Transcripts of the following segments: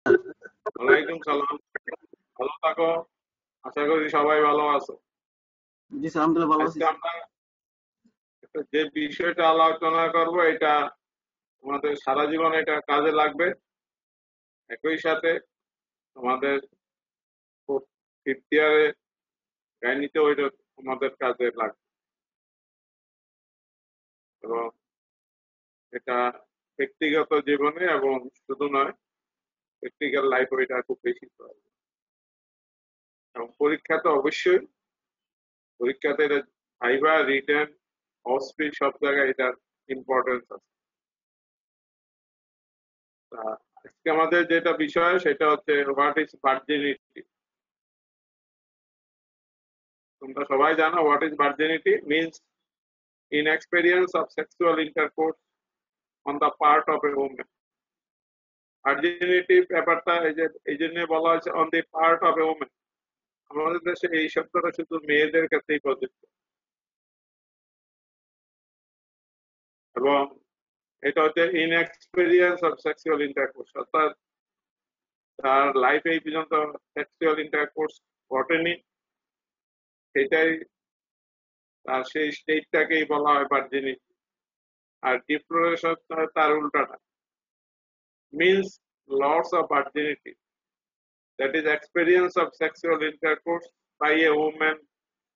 ওয়ালাইকুম সালাম। ভালো থাকো। আশা করি সবাই ভালো আছো। জি স্যার, আলহামদুলিল্লাহ ভালো আছি আজকে স্যার। আমরা যে বিষয়টা আলোচনা করব এটা আমাদের সারা জীবন এটা কাজে লাগবে। একই সাথে আমাদের ফিফথ ইয়ারে গাইনিতে ওইটা আমাদের কাজে লাগবে এবং এটা ব্যক্তিগত জীবনে এবং শুধু নয়, প্র্যাকটিক্যাল লাইফ এটা খুব বেশি প্রয়োজন। এবং পরীক্ষাতে অবশ্যই, পরীক্ষাতে এটা ভাইবা, রিটেন, অস্পিড সব জায়গায় এটার ইম্পর্টেন্স আছে। তা আজকে আমাদের যেটা বিষয় সেটা হচ্ছে হোয়াট ইজ ভার্জিনিটি। তোমরা সবাই জানো what is virginity means inexperience of sexual intercourse on the part of a woman. Virginity ব্যাপারটা এই জন্য বলা হয়েছে on the part of A women. আমাদের দেশে এই শব্দটা শুধু মেয়েদের ক্ষেত্রেই প্রযোজ্য এবং এটা হচ্ছে ইনএক্সপেরিয়েন্স অফ সেক্সুয়াল ইন্টারকোর্স, অর্থাৎ তার লাইফে এই পর্যন্ত সেক্সুয়াল ইন্টারকোর্স ঘটেনি, সেটাই তার সেই স্টেটটাকেই বলা হয় ভার্জিনিটি। আর ডিপ্লোরেশন তার উল্টাটা, means loss of virginity, that is experience of sexual intercourse by a woman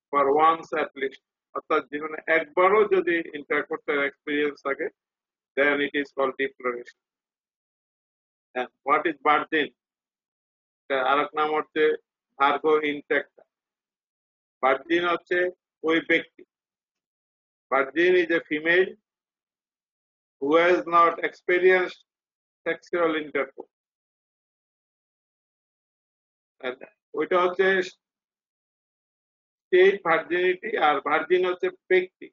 for once at least, অর্থাৎ জীবনে একবারও যদি ইন্টারকোর্সের এক্সপিরিয়েন্স থাকে, then it is called declaration. And what is virgin? আরেক নাম হচ্ছে ভার্গো ইনট্যাক্টা। ভার্জিন হচ্ছে ওই ব্যক্তি, virgin is a female who has not experienced sexual intercourse. And ওইটা হচ্ছে স্টেট ভার্জিনিটি, আর ভার্জিন হচ্ছে ব্যক্তি,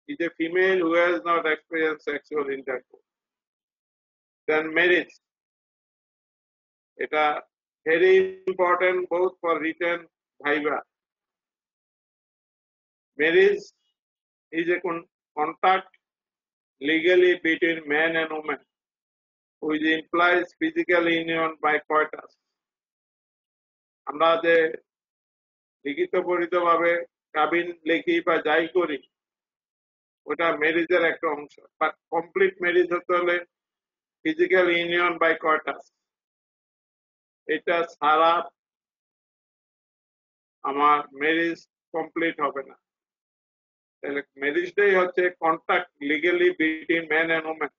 is a female who has not experienced sexual intercourse. Then marriage, এটা very important both for written viva. Marriage is a contact legally between man and woman which implies physical union by coitus. আমরা যে লিখিত পরিত ভাবে কাবিন লিখি বা যাই করি ওটা ম্যারেজের একটা অংশ, বাট কমপ্লিট ম্যারেজ হতে হলে ফিজিক্যাল ইউনিয়ন বাই কোয়ার্টাস, এটা ছাড়া আমার ম্যারেজ কমপ্লিট হবে না। তাহলে ম্যারেজটাই হচ্ছে contract legally between man and woman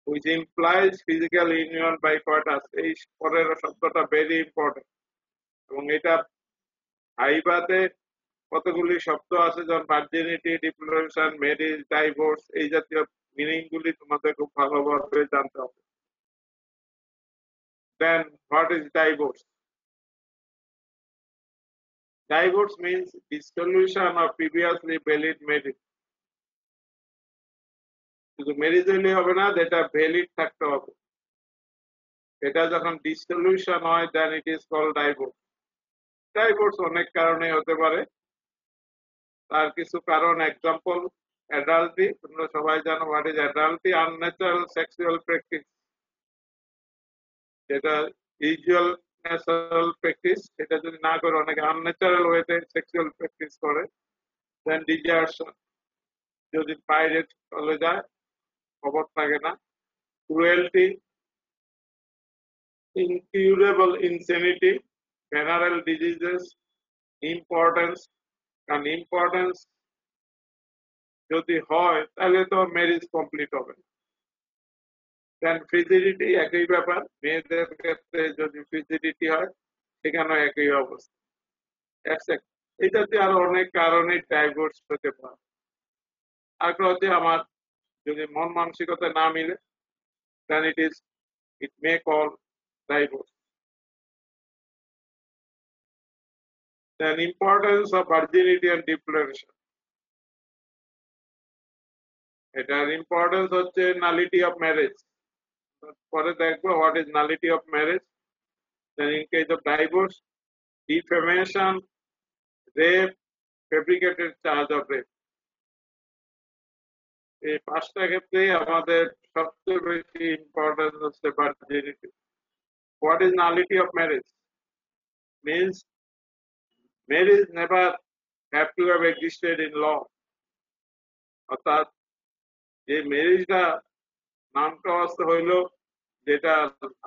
which implies physical union by coitus. এই পরের শব্দটা ভেরি ইম্পর্টেন্ট এবং এটা ভাইভাতে কতগুলি শব্দ আছে, যেমন ভার্জিনিটি, ডিক্লারেশন, ম্যারেজ, ডাইভোর্স, এই জাতীয় মিনিং গুলি তোমাদের খুব ভালোভাবে জানতে হবে। Then what is divorce? Divorce means dissolution of previously valid marriage. শুধু ম্যারেজ হইলে হবে না, যেটা ভ্যালিড থাকতে হবে। এটা যখন ডিসলিউশন হয় then it is called divorce. Divorce অনেক কারণে হতে পারে, তার কিছু কারণ এক্সাম্পল অ্যাডাল্টি। তোমরা সবাই জানো what is adultery, unnatural sexual practice, যেটা ইউজুয়াল ন্যাচারাল প্র্যাকটিস সেটা যদি না করে অনেকে আনন্যাচারাল ওয়েতে সেক্সুয়াল প্র্যাকটিস করে। দেন ডিজার্শন, যদি বাইরে চলে যায় খবর থাকে না। Cruelty, incurable insanity, venereal diseases, importance. কারণ ইম্পর্টেন্স যদি হয় তাহলে তো ম্যারেজ কমপ্লিট হবে না। দেন ফিজিডিটি, একই ব্যাপার, মেয়েদের ক্ষেত্রে যদি ফিজিডিটি হয় সেখানেও একই অবস্থা। এই জাতীয় আরো অনেক কারণে ডাইভোর্স হতে পারে। আরেকটা হচ্ছে আমার যদি মন মানসিকতা না মিলে, then it may call divorce. Then importance of virginity and declaration, এটার ইম্পর্টেন্স হচ্ছে নালিটি অফ ম্যারেজ। পরে দেখবো what is nullity of marriage. Then in case of divorce, defamation, rape, fabricated charge of rape. এই পাঁচটা ক্ষেত্রে আমাদের সবচেয়ে বেশি ইম্পর্টেন্স হচ্ছে virginity. What is nullity of marriage? Means marriage never have to have existed in law. অর্থাৎ যে ম্যারেজটা নামটা আসতে হইল যেটা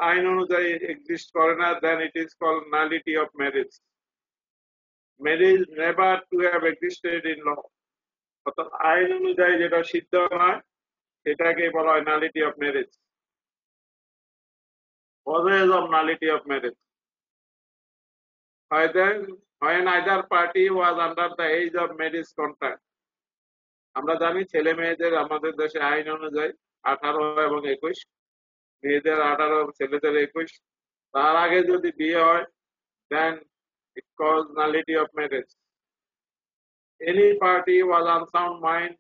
আইন অনুযায়ী এক্সিস্ট করে না, then it is called nullity of marriage. Marriage never to have existed in law, অর্থাৎ আইন অনুযায়ী যেটা সিদ্ধ নয় সেটাকে বলা হয় nullity of marriage. Causes of nullity of marriage. When either party was under the age of marriage contract. আমরা জানি ছেলে মেয়েদের আমাদের দেশে আইন অনুযায়ী 18 এবং 21, মেয়েদের 18, ছেলেদের 21, তার আগে যদি বিয়ে হয় then it calls nullity of marriage. Any party was unsound mind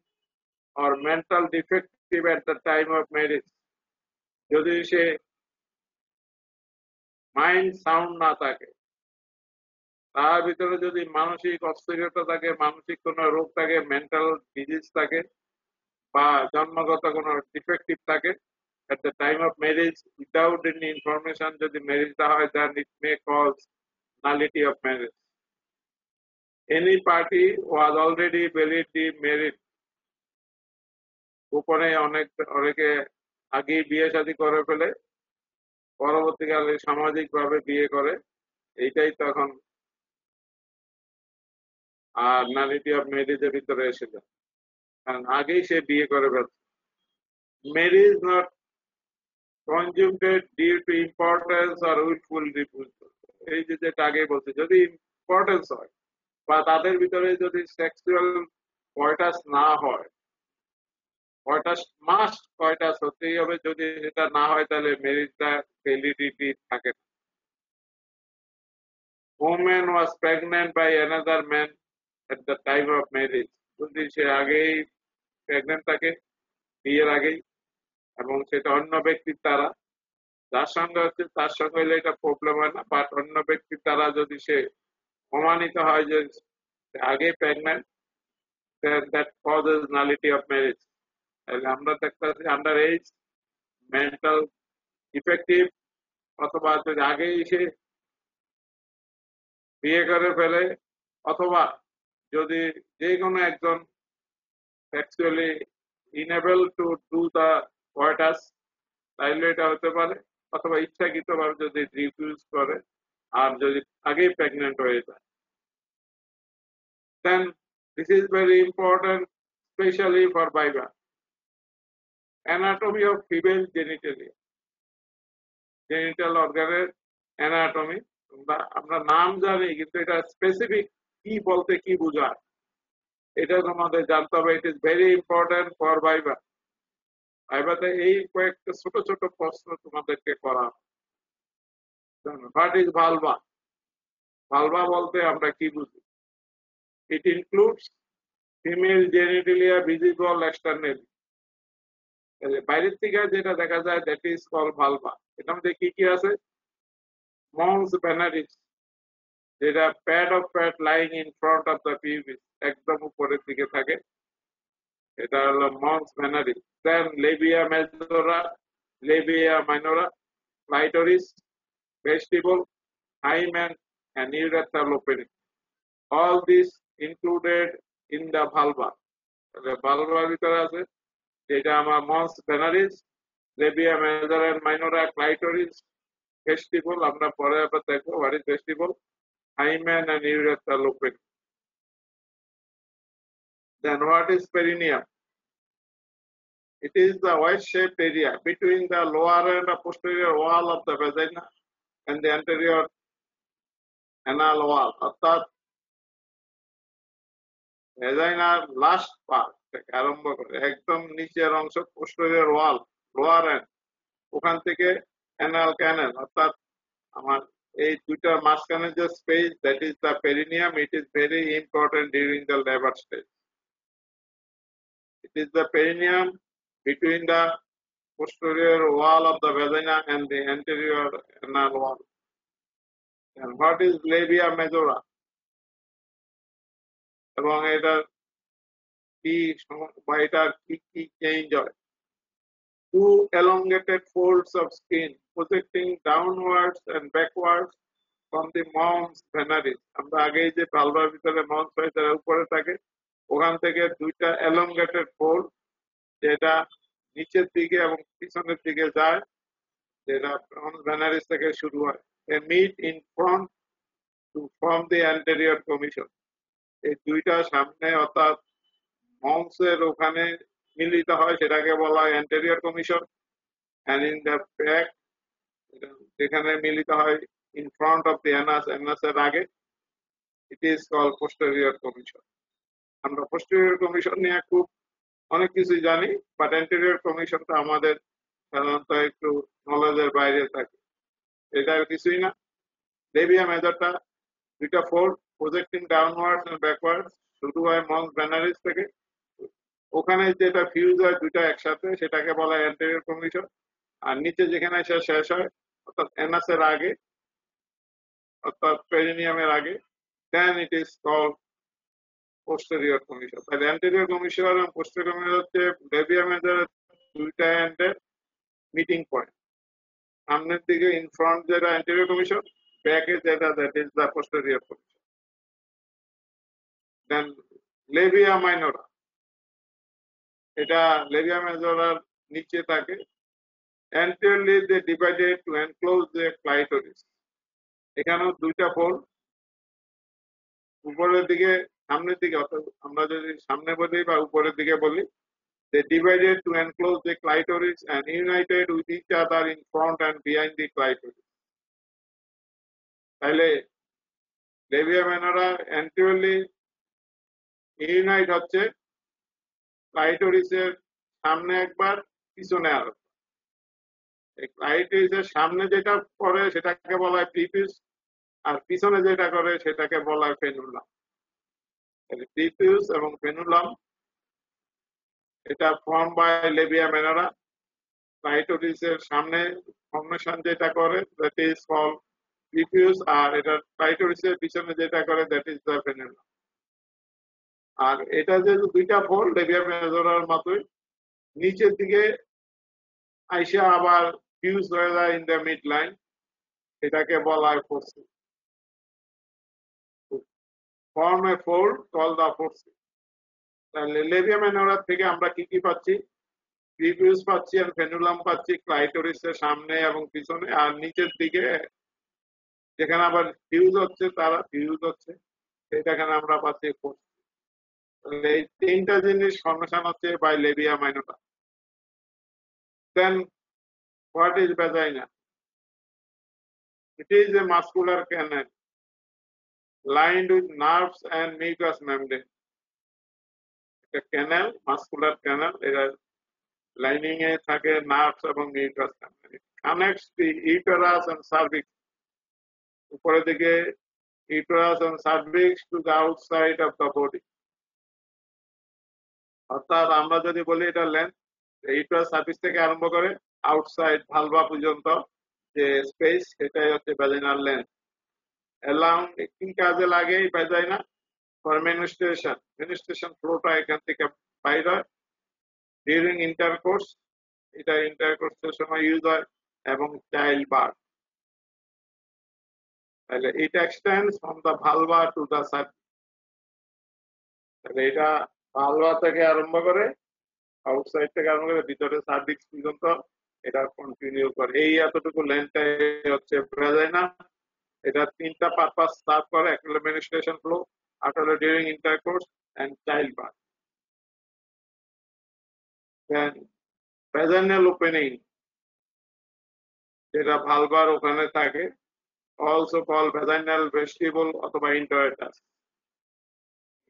or mental defective at the time of marriage. যদি সে মাইন্ড সাউন্ড না থাকে, তার ভিতরে যদি মানসিক অস্থিরতা থাকে, মানসিক কোনো রোগ থাকে, মেন্টাল ডিজিজ থাকে বা জন্মগত কোনো ডিফেক্টিভ থাকে, at the time of marriage without any information যদি ম্যারেজটা হয় then it may cause nullity of marriage. Any party was already validly married. গোপনে অনেকে আগেই বিয়ে শাদী করে ফেলে, পরবর্তীকালে সামাজিক ভাবে বিয়ে করে, এইটাই তখন আর নালিটি অফ ম্যারেজের ভিতরে এসে যায়, কারণ আগেই সে বিয়ে করে ফেলছে। Marriage not conjugated due to impotence or willful refusal. এই যে যেটা আগে বলছে, যদি ইম্পর্টেন্স হয় বা তাদের ভিতরে যদি সেক্সুয়াল কয়টাস না হয়, কয়টাস মাস্ট কয়টাস হতেই হবে, যদি সেটা না হয় তাহলে ম্যারেজটা ভ্যালিডিটি থাকে না। woman was pregnant by another man at the time of marriage. যদি সে আগেই প্রেগনেন্ট থাকে বিয়ের আগেই এবং সেটা অন্য ব্যক্তির দ্বারা, যার সঙ্গে হচ্ছে তার সঙ্গে হলে এটা প্রবলেম হয় না, বাট অন্য ব্যক্তির দ্বারা যদি সে প্রমাণিত হয় যে আগে pregnant, then that causes nullity of marriage. তাহলে আমরা দেখতেছি আন্ডার এজ, মেন্টাল ডিফেক্টিভ, অথবা যদি আগেই সে বিয়ে করে ফেলে, অথবা যদি যে কোনো একজন actually unable to do the coitus, তাইলে এটা হতে পারে, অথবা ইচ্ছাকৃতভাবে যদি রিফিউজ করে আর যদি আগেই প্রেগনেন্ট হয়ে যায়। Then this is very important, especially for Bible. Anatomy of female genitalia. Genital organ anatomy, আমরা নাম জানি কিন্তু এটা স্পেসিফিক কি বলতে কি বোঝায় এটা তোমাদের জানতে হবে। It is very important for viva. ভাইবাতে এই কয়েকটা ছোট ছোট প্রশ্ন তোমাদেরকে করা। What is vulva? ভালভা বলতে আমরা কি বুঝি? It includes female genitalia visible externally. বাইরের থেকে যেটা দেখা যায় দ্যাট ইজ কল ভালভা। এটার মধ্যে কি কি আছে? মংস ভেনারিস, যেটা pad of fat lying in front of the pubis, একদম উপরের দিকে থাকে, এটা হলো mons veneris. Then labia majora, labia minora, clitoris, vestibule, hymen and urethral opening. All this included in the vulva. ভালভার ভিতরে আছে যেটা আমার mons veneris, labia major and minora, clitoris, vestibule, আমরা পরে আবার দেখবো what is vestibule, hymen and urethral opening. Then what is perineum? It is the wedge-shaped area between the lower and posterior wall of the vagina and the anterior anal wall. অর্থাৎ ভ্যাজাইনার last part থেকে আরম্ভ করে একদম নিচের অংশ posterior wall, lower and, ওখান থেকে anal ক্যানেল, অর্থাৎ আমার এই দুইটা মাঝখানে যে space, that is the perineum. It is very important during the labour stage. It is the perineum between the posterior wall of the vagina and the anterior anal wall. And what is labia majora? এবং এটা কি বা এটা কি কি change হয়? Two elongated folds of skin projecting downwards and backwards from the mons venaris. আমরা আগেই যে ভালভার ভিতরে মন্স হয় যারা উপরে থাকে ওখান থেকে দুইটা elongated pole যেটা নিচের দিকে এবং পিছনের দিকে যায় যেটা মন্স ভেনারিস থেকে শুরু হয়। They meet in front to form the anterior commission. এই দুইটা সামনে অর্থাৎ মন্সের ওখানে মিলিত হয় সেটাকে বলা হয় anterior commission, and in the back যেখানে মিলিত হয় in front of the anus, anus-এর আগে, it is called posterior commission. আমরা posterior commission নিয়ে খুব অনেক কিছুই জানি, বাট anterior commissionটা আমাদের সাধারণত একটু নলেজের বাইরে থাকে। এটা কিছুই না। লেবিয়া মেজরটা দুইটা fold projecting downwards and backwards শুরু হয় মন্স ভেনারিস থেকে, ওখানে যেটা ফিউজ হয় দুইটা একসাথে সেটাকে বলা হয় অ্যান্টেরিয়র কমিশন, আর নিচে যেখানে এসে শেষ হয় অর্থাৎ এনাসের আগে অর্থাৎ পেরিনিয়ামের আগে, then it is called posterior commissure. তাহলে অ্যান্টেরিয়র কমিশন এবং পোস্টেরিয়র কমিশন হচ্ছে লেবিয়া মেজরের দুইটা এন্ডের মিটিং পয়েন্ট। সামনের দিকে ইন ফ্রন্ট যেটা অ্যান্টেরিয়র কমিশন, ব্যাকে যেটা that is the posterior commissure. Then labia minora, এটা লেবিয়া মেজরার নিচে থাকে। Anteriorly they divided to enclose the clitoris. এখানেও দুইটা ফোল্ড, উপরের দিকে সামনের দিকে অর্থাৎ আমরা যদি সামনে বলি বা উপরের দিকে বলি, they divided to enclose the clitoris and united with each other in front and behind the clitoris. তাহলে লেবিয়া মাইনরা anteriorly ইউনাইট হচ্ছে ক্লাইটোরিসের সামনে একবার পিছনে আর ক্লাইটোরিসের সামনে যেটা করে সেটাকে বলা হয় প্রিপিউস, আর পিছনে যেটা করে সেটাকে বলা হয় ফেনুলাম। প্রিপিউস এবং ফেনুলাম এটা ফর্ম বাই লেবিয়া মাইনরা। ক্লাইটোরিসের সামনে ফর্মেশন যেটা করে দ্যাট ইজ কল্ড প্রিপিউস, আর এটা ক্লাইটোরিসের পিছনে যেটা করে দ্যাট ইজ দ্য ফেনুলাম। আর এটা যে দুইটা ফোল্ড লেবিয়া মেজরার মতোই নিচের দিকে আইসা আবার ফিউজ হয়ে যায় ইন দ্য মিড লাইন, এটাকে বলা হয় fourchette. Form a fold call the fourchette. তাহলে লেবিয়া মাইনরা থেকে আমরা কি কি পাচ্ছি? প্রিপিউস পাচ্ছি আর ফেনুলাম পাচ্ছি ক্লাইটোরিসের সামনে এবং পিছনে, আর নিচের দিকে যেখানে আবার ফিউজ হচ্ছে তারা ফিউজ হচ্ছে এটাখানে আমরা পাচ্ছি ফোর্সিস। এই তিনটা জিনিস ফর্মেশন হচ্ছে by labia minora. Then what is vagina? It is a muscular canal lined with nerves and mucous membrane. A canal, muscular canal, এর লাইনিং এ থাকে নার্ভস এবং mucus membrane. It connects the uterus and cervix. উপরের দিকে uterus and cervix to the outside of the body. অর্থাৎ আমরা যদি বলি এটা লেন্থ, ইউটারাস সার্ভিস থেকে আরম্ভ করে আউটসাইড ভালভা পর্যন্ত যে স্পেস সেটাই হচ্ছে ভ্যাজিনাল লেন্থ। অ্যালাউন্ড কি কাজে লাগে এই ভ্যাজাইনা? ফর মেনস্ট্রুয়েশন, মেনস্ট্রুয়েশন ফ্লোটা এখান থেকে বাইর হয়। ডিউরিং ইন্টারকোর্স, এটা ইন্টারকোর্সের সময় ইউজ হয়, এবং চাইল্ড বার্থ। তাহলে it extends from the vulva to the cervix. তাহলে এটা ভালভা থেকে আরম্ভ করে আউটসাইড থেকে আরম্ভ করে ভিতরে সার্ভিক্স পর্যন্ত এটা কন্টিনিউ করে। এই এতটুকু লেন্থটাই হচ্ছে ভ্যাজাইনা। এটা তিনটা পারপাস সার্ভ করে, একটা হলো মেনস্ট্রুয়েশন ফ্লো, আরেকটা হলো during intercourse and child birth. Then vaginal opening যেটা ভালভার ওখানে থাকে, অলসো কল ভ্যাজাইনাল ভেস্টিবল অথবা ইন্টারটাস।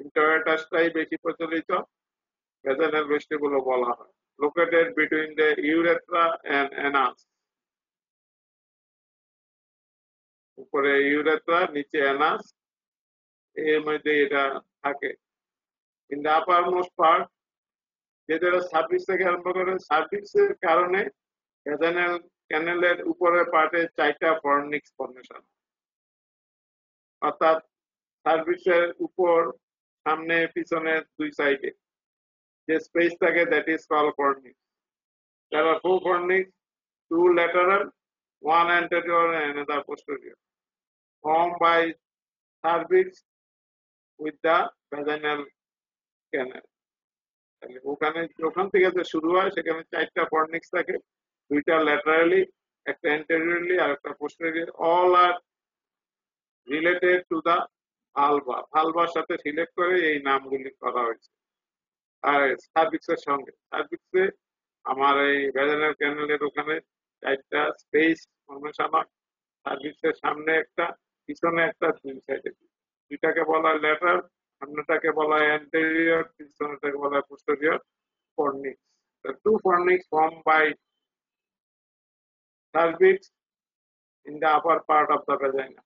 ইন্টারটাসটাই বেশি প্রচলিত, ভ্যাজাইনাল ভেস্টিবলও বলা হয়। Located between the urethra and anus. উপরে ইউরেথ্রা, নিচে অ্যানাস, এর মধ্যে এটা থাকে। In the upper most part, যেটা সার্ভিস থেকে আরম্ভ করে, সার্ভিসের কারণে ভ্যাজাইনাল ক্যানেলের উপরের পার্টে 4টা ফর্নিক্স ফর্মেশন, অর্থাৎ সার্ভিসের উপর সামনে পিছনে দুই সাইডে যে স্পেস থাকে that is called fornix. There are 4 fornix, 2 lateral one anterior and another posterior, formed by cervix with the vaginal canal. ওখানে ওখান থেকে যে শুরু হয় সেখানে 4টা ফর্নিক্স থাকে, 2টা ল্যাটারালি, একটা অ্যান্টেরিয়রলি আর একটা posterior. All are related to the vulva, ভালভার সাথে সিলেক্ট করে এই নামগুলি করা হয়েছে। আর সার্ভিক্সের সঙ্গে, সার্ভিক্সে আমার এই ভ্যাজানাল ক্যানেলের ওখানে 4টা স্পেস ফর্মেশন হয়। সার্ভিক্সের সামনে একটা, পিছনে একটা, 2 সাইডে। 2টাকে বলা হয় ল্যাটারাল, সামনেটাকে বলা হয় অ্যান্টেরিয়র, পিছনেটাকে বলা হয় posterior fornix. The two fornix formed by cervix in the upper part of the vagina.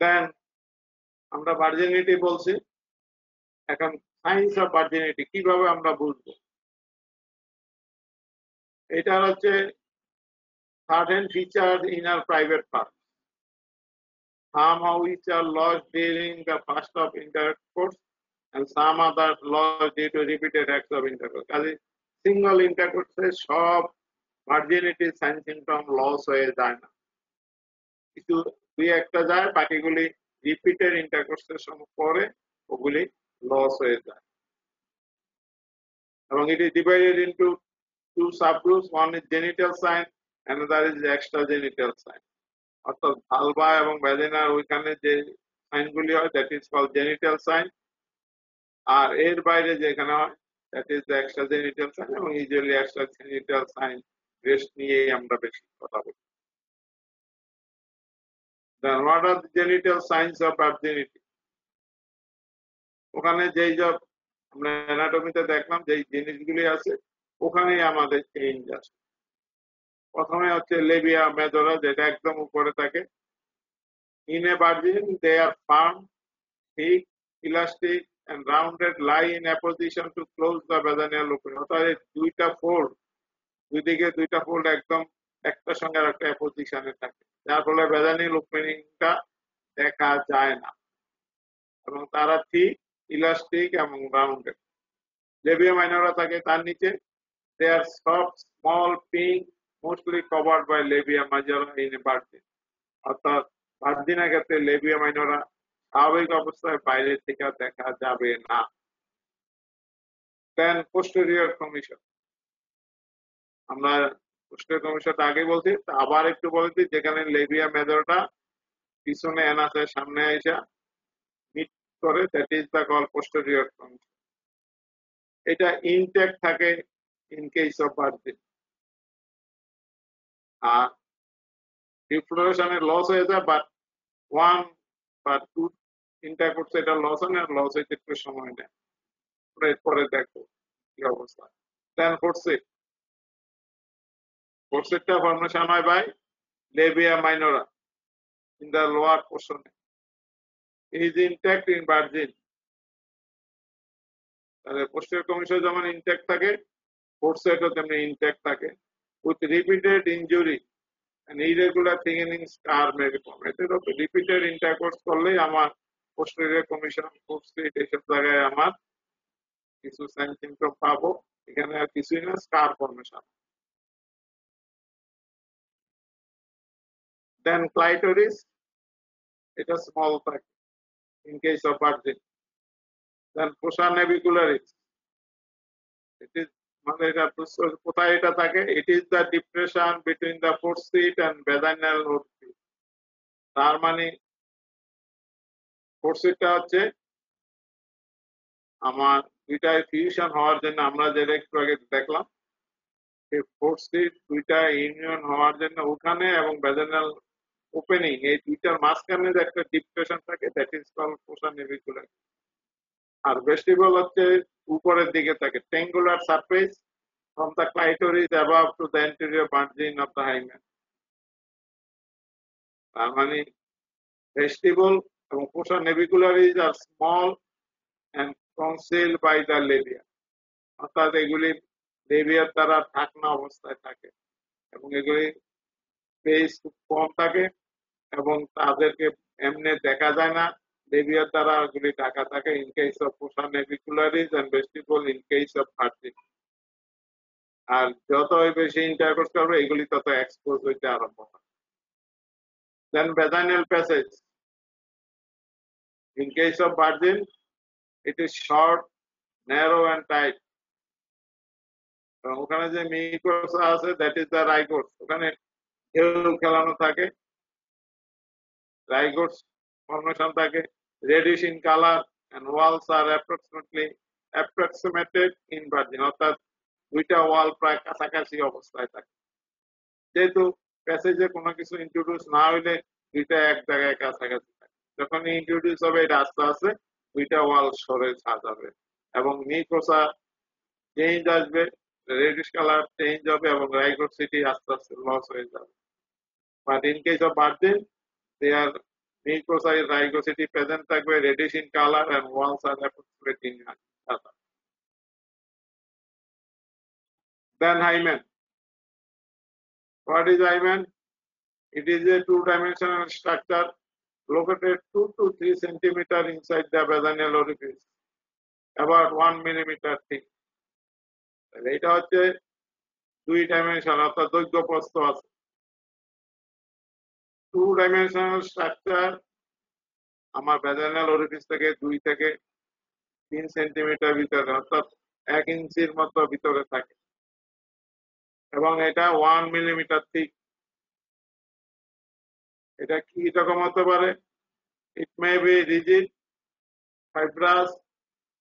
Then আমরা ভার্জিনিটি বলছি, এখন সাইন্স অফ ভার্জিনিটি কিভাবে আমরা বুঝবো? এটা হচ্ছে certain features in our private part, some of which are lost during the first of intercourse and some other lost due to repeated acts of intercourse. কাজে single ইন্টারকোর্সে সব virginity sign symptom loss হয়ে যায় না, কিছু 2-1টা যায়, বাকিগুলি repeated ইন্টারকোর্সের সময় পরে ওগুলি লস হয়ে যায়। এবং it is divided into 2 subgroups, one is genital sign, another is extra genital sign. অর্থাৎ ভালভা এবং ভ্যাজিনার ওইখানে যে সাইনগুলি হয় that is called genital sign, আর এর বাইরে যেখানে হয় that is the extra genital sign. এবং usually extra genital sign rest নিয়েই আমরা বেশি কথা বলি। Then what are the genital signs of virginity? ওখানে যেই সব আমরা অ্যানাটমিতে দেখলাম যেই জিনিসগুলি আছে ওখানেই আমাদের চেঞ্জ আছে। প্রথমে হচ্ছে লেবিয়া মেজরা, যেটা একদম উপরে থাকে। In a virgin they are firm, thick, elastic and rounded, lie in a position to close the vaginal opening. অর্থাৎ এই 2টা ফোল্ড, দুইদিকে 2টা ফোল্ড একদম একটার সঙ্গে আর একটা পজিশনে থাকে, যার ফলে ভ্যাজানিল ওপেনিংটা দেখা যায় না। এবং তারা ঠিক, ইলাস্টিক এবং রাউন্ডেড। লেবিয়া মাইনরা থাকে তার নিচে। They are soft, small, pink, mostly covered by labia majora in a virgin. অর্থাৎ ভার্জিনের ক্ষেত্রে লেবিয়া মাইনরা স্বাভাবিক অবস্থায় বাইরে থেকে দেখা যাবে না। দেন পোস্টেরিয়র কমিশন, আমরা পোস্টেরিয়র কমিশনটা আগে বলছি, আবার একটু বলছি, যেখানে লেবিয়া মেজরটা পিছনে এনাসের সামনে আইসা মিট করে, that is the call posterior commissure. এটা ইনট্যাক্ট থাকে ইন কেস অফ ভার্জিন, আর ডিফ্লোরেশনে লস হয়ে যায়, বাট 1 বা 2 ইন্টারকোর্স এটা লস হয় না, লস হইতে একটু সময় নেয়। পরে দেখো কি অবস্থা। দেন ফোর্সেট, ফোর্সেটটা ফর্মেশন হয় by labia minora in the lower পোর্শনে। Is intact in virgin. তাহলে পোস্টেরিয়র কমিশন যেমন ইনট্যাক্ট থাকে, ফোর্সেটও তেমনি ইনট্যাক্ট থাকে, with repeated injury and irregular thickening scar may be formed. এতে তো রিপিটেড ইন্টারকোর্স করলেই আমার পোস্টেরিয়র কমিশন, ফোর্সেট এইসব জায়গায় আমার কিছু সাইন সিমটম পাবো। এখানে আর কিছুই না, স্কার ফর্মেশন। দেন ক্লাইটোরিস, এটা স্মল থাকে in case of virgin. Then fossa navicularis, it is মানে এটা কোথায় এটা থাকে? It is the depression between the fourchette and vaginal orifice. তার মানে ফোর্সিটটা হচ্ছে আমার দুইটায় ফিউশন হওয়ার জন্য, আমরা যেটা একটু আগে দেখলাম, এই ফোর্সিট দুইটা ইউনিয়ন হওয়ার জন্য ওখানে এবং ভ্যাজাইনাল ওপেনিং, এই দুইটার মাঝখানে যে একটা ডিপ্রেশন থাকে, দ্যাট ইজ কল্ড ফোসা নেভিকুলারিস। আর ভেস্টিবল হচ্ছে উপরের দিকে থাকে, ট্যাঙ্গুলার surface from the clitoris above to the anterior margin of the hymen. তার মানে ভেস্টিবল এবং fossa navicularis are small and concealed by the labia. অর্থাৎ এগুলি লেবিয়ার দ্বারা ঢাকনা অবস্থায় থাকে এবং এগুলি স্পেস খুব কম থাকে এবং তাদেরকে এমনি দেখা যায় না, লেবিয়ার দ্বারা ওগুলি ঢাকা থাকে in case of fossa navicularis and vestibule in case of virgin. আর যতই বেশি ইন্টারকোর্স করবে এগুলি তত এক্সপোজ হইতে আরম্ভ হয়। Then vaginal passage in case of virgin it is short, narrow and tight. ওখানে যে মিউকোসা আছে দ্যাট ইজ দ্য রাইগোস, ওখানে ঢেউ খেলানো থাকে, রাইগোস ফর্মেশন থাকে, reddish in colour and walls are approximated in virgin, অর্থাৎ দুইটা ওয়াল প্রায় কাছাকাছি অবস্থায় থাকে। যেহেতু প্যাসেজে কোনো কিছু ইন্ট্রোডিউস না হইলে দুইটা এক জায়গায় কাছাকাছি থাকে, যখন ইন্ট্রোডিউস হবে এটা আস্তে আস্তে দুইটা ওয়াল সরে যাবে এবং মিউকোসা চেঞ্জ আসবে, রেডিশ কালার চেঞ্জ হবে এবং রাইগোসিটি আস্তে আস্তে লস হয়ে যাবে। But in case of virgin there mucosa rugosity present থাকবে, reddish in colour and walls are approximately in colour. Then hymen. What is hymen? It is a two-dimensional structure located 2 to 3 centimeter inside the vaginal orifice, about 1 millimeter thick. এটা হচ্ছে 2 dimension অর্থাৎ দৈর্ঘ্য প্রস্থ আছে। 2 dimensional structure আমার vaginal orifice থেকে 2 থেকে 3 centimetre ভিতরে অর্থাৎ 1 ইঞ্চির মতো ভিতরে থাকে এবং এটা 1 মিলিমিটার থিক। এটা কি রকম হতে পারে? It may be rigid, fibrous,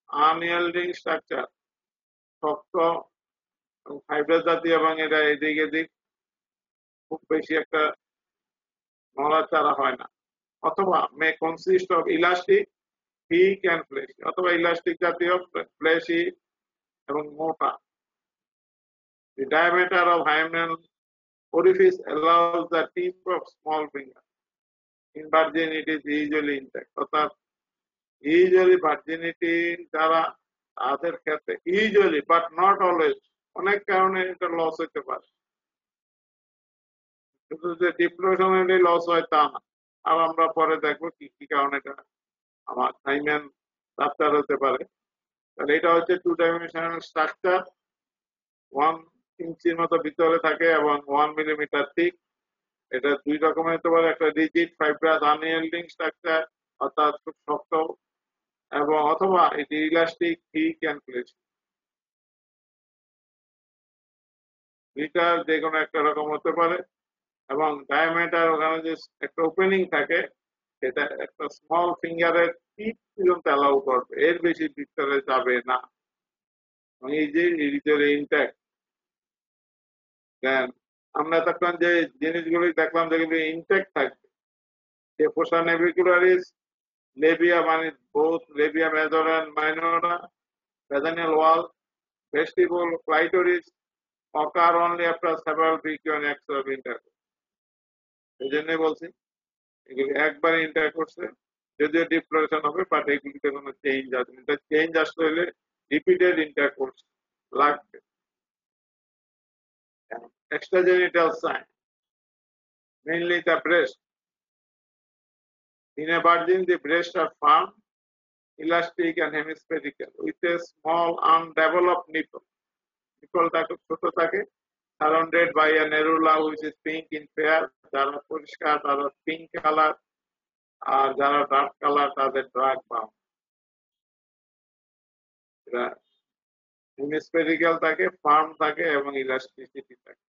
unyielding structure, শক্ত এবং ফাইব্রাস জাতীয় এবং এটা এদিক এদিক খুব বেশি একটা নড়াচড়া হয় না, অথবা may consist of elastic, thick and fleshy, অথবা ইলাস্টিক জাতীয়, ফ্লেশি এবং মোটা। The diameter of hymenal orifice allows the tip of small finger. In virgin it is usually intact, অর্থাৎ ইউজুয়ালি ভার্জিনিটি যারা তাদের ক্ষেত্রে ইউজুয়ালি বাট নট অলওয়েজ, অনেক কারণে এটা লস হতে পারে, শুধু যে ডিপ্রেশনালি লস হয় তা না। আর আমরা পরে দেখবো কি কি কারণে এটা আমার হাইমেন রাপচার হতে পারে। তাহলে এটা হচ্ছে 2 ডাইমেনশনাল স্ট্রাকচার, 1 ইঞ্চির মতো ভিতরে থাকে এবং 1 মিলিমিটার থিক। এটা 2 রকমের হতে পারে, একটা রিজিড, ফাইব্রাস, আনইয়েল্ডিং স্ট্রাকচার অর্থাৎ খুব শক্ত, এবং অথবা এটি ইলাস্টিক, থিক এন্ড ফ্লেশি। দুইটা যে কোনো একটা রকম হতে পারে এবং ডায়ামিটার ওখানে যে একটা ওপেনিং থাকে সেটা একটা স্মল ফিঙ্গারের টিপ পর্যন্ত অ্যালাউ করবে, এর বেশি ভিতরে যাবে না। এই যে ইন্ট্যাক্ট। দেন আমরা তখন যে জিনিসগুলি দেখলাম যেগুলি ইনটেক্ট থাকবে, যে পোষা নেভিকুলারিস, লেবিয়া মানে both labia major and minora, vaginal wall, vestibule, clitoris occur only after several frequent acts of intercourse. এই জন্যই বলছি এগুলি একবার ইন্টারকোর্সে যদিও ডিপ্রেশন হবে বাট এগুলিতে কোনো চেঞ্জ আসবে না। চেঞ্জ আসতে হলে রিপিটেড ইন্টারকোর্স লাগবে। Extragenital sign, mainly the breast. In a virgin, the breasts are firm, elastic and hemispherical with a small undeveloped nipple. Nippleটা খুব ছোট থাকে, surrounded by an areola which is pink in pair. যারা পরিষ্কার তারা pink colour, আর যারা dark colour তাদের dark brown. এরা হেমিস্ফেরিক্যাল থাকে, ফার্ম থাকে এবং ইলাস্টিসিটি থাকে।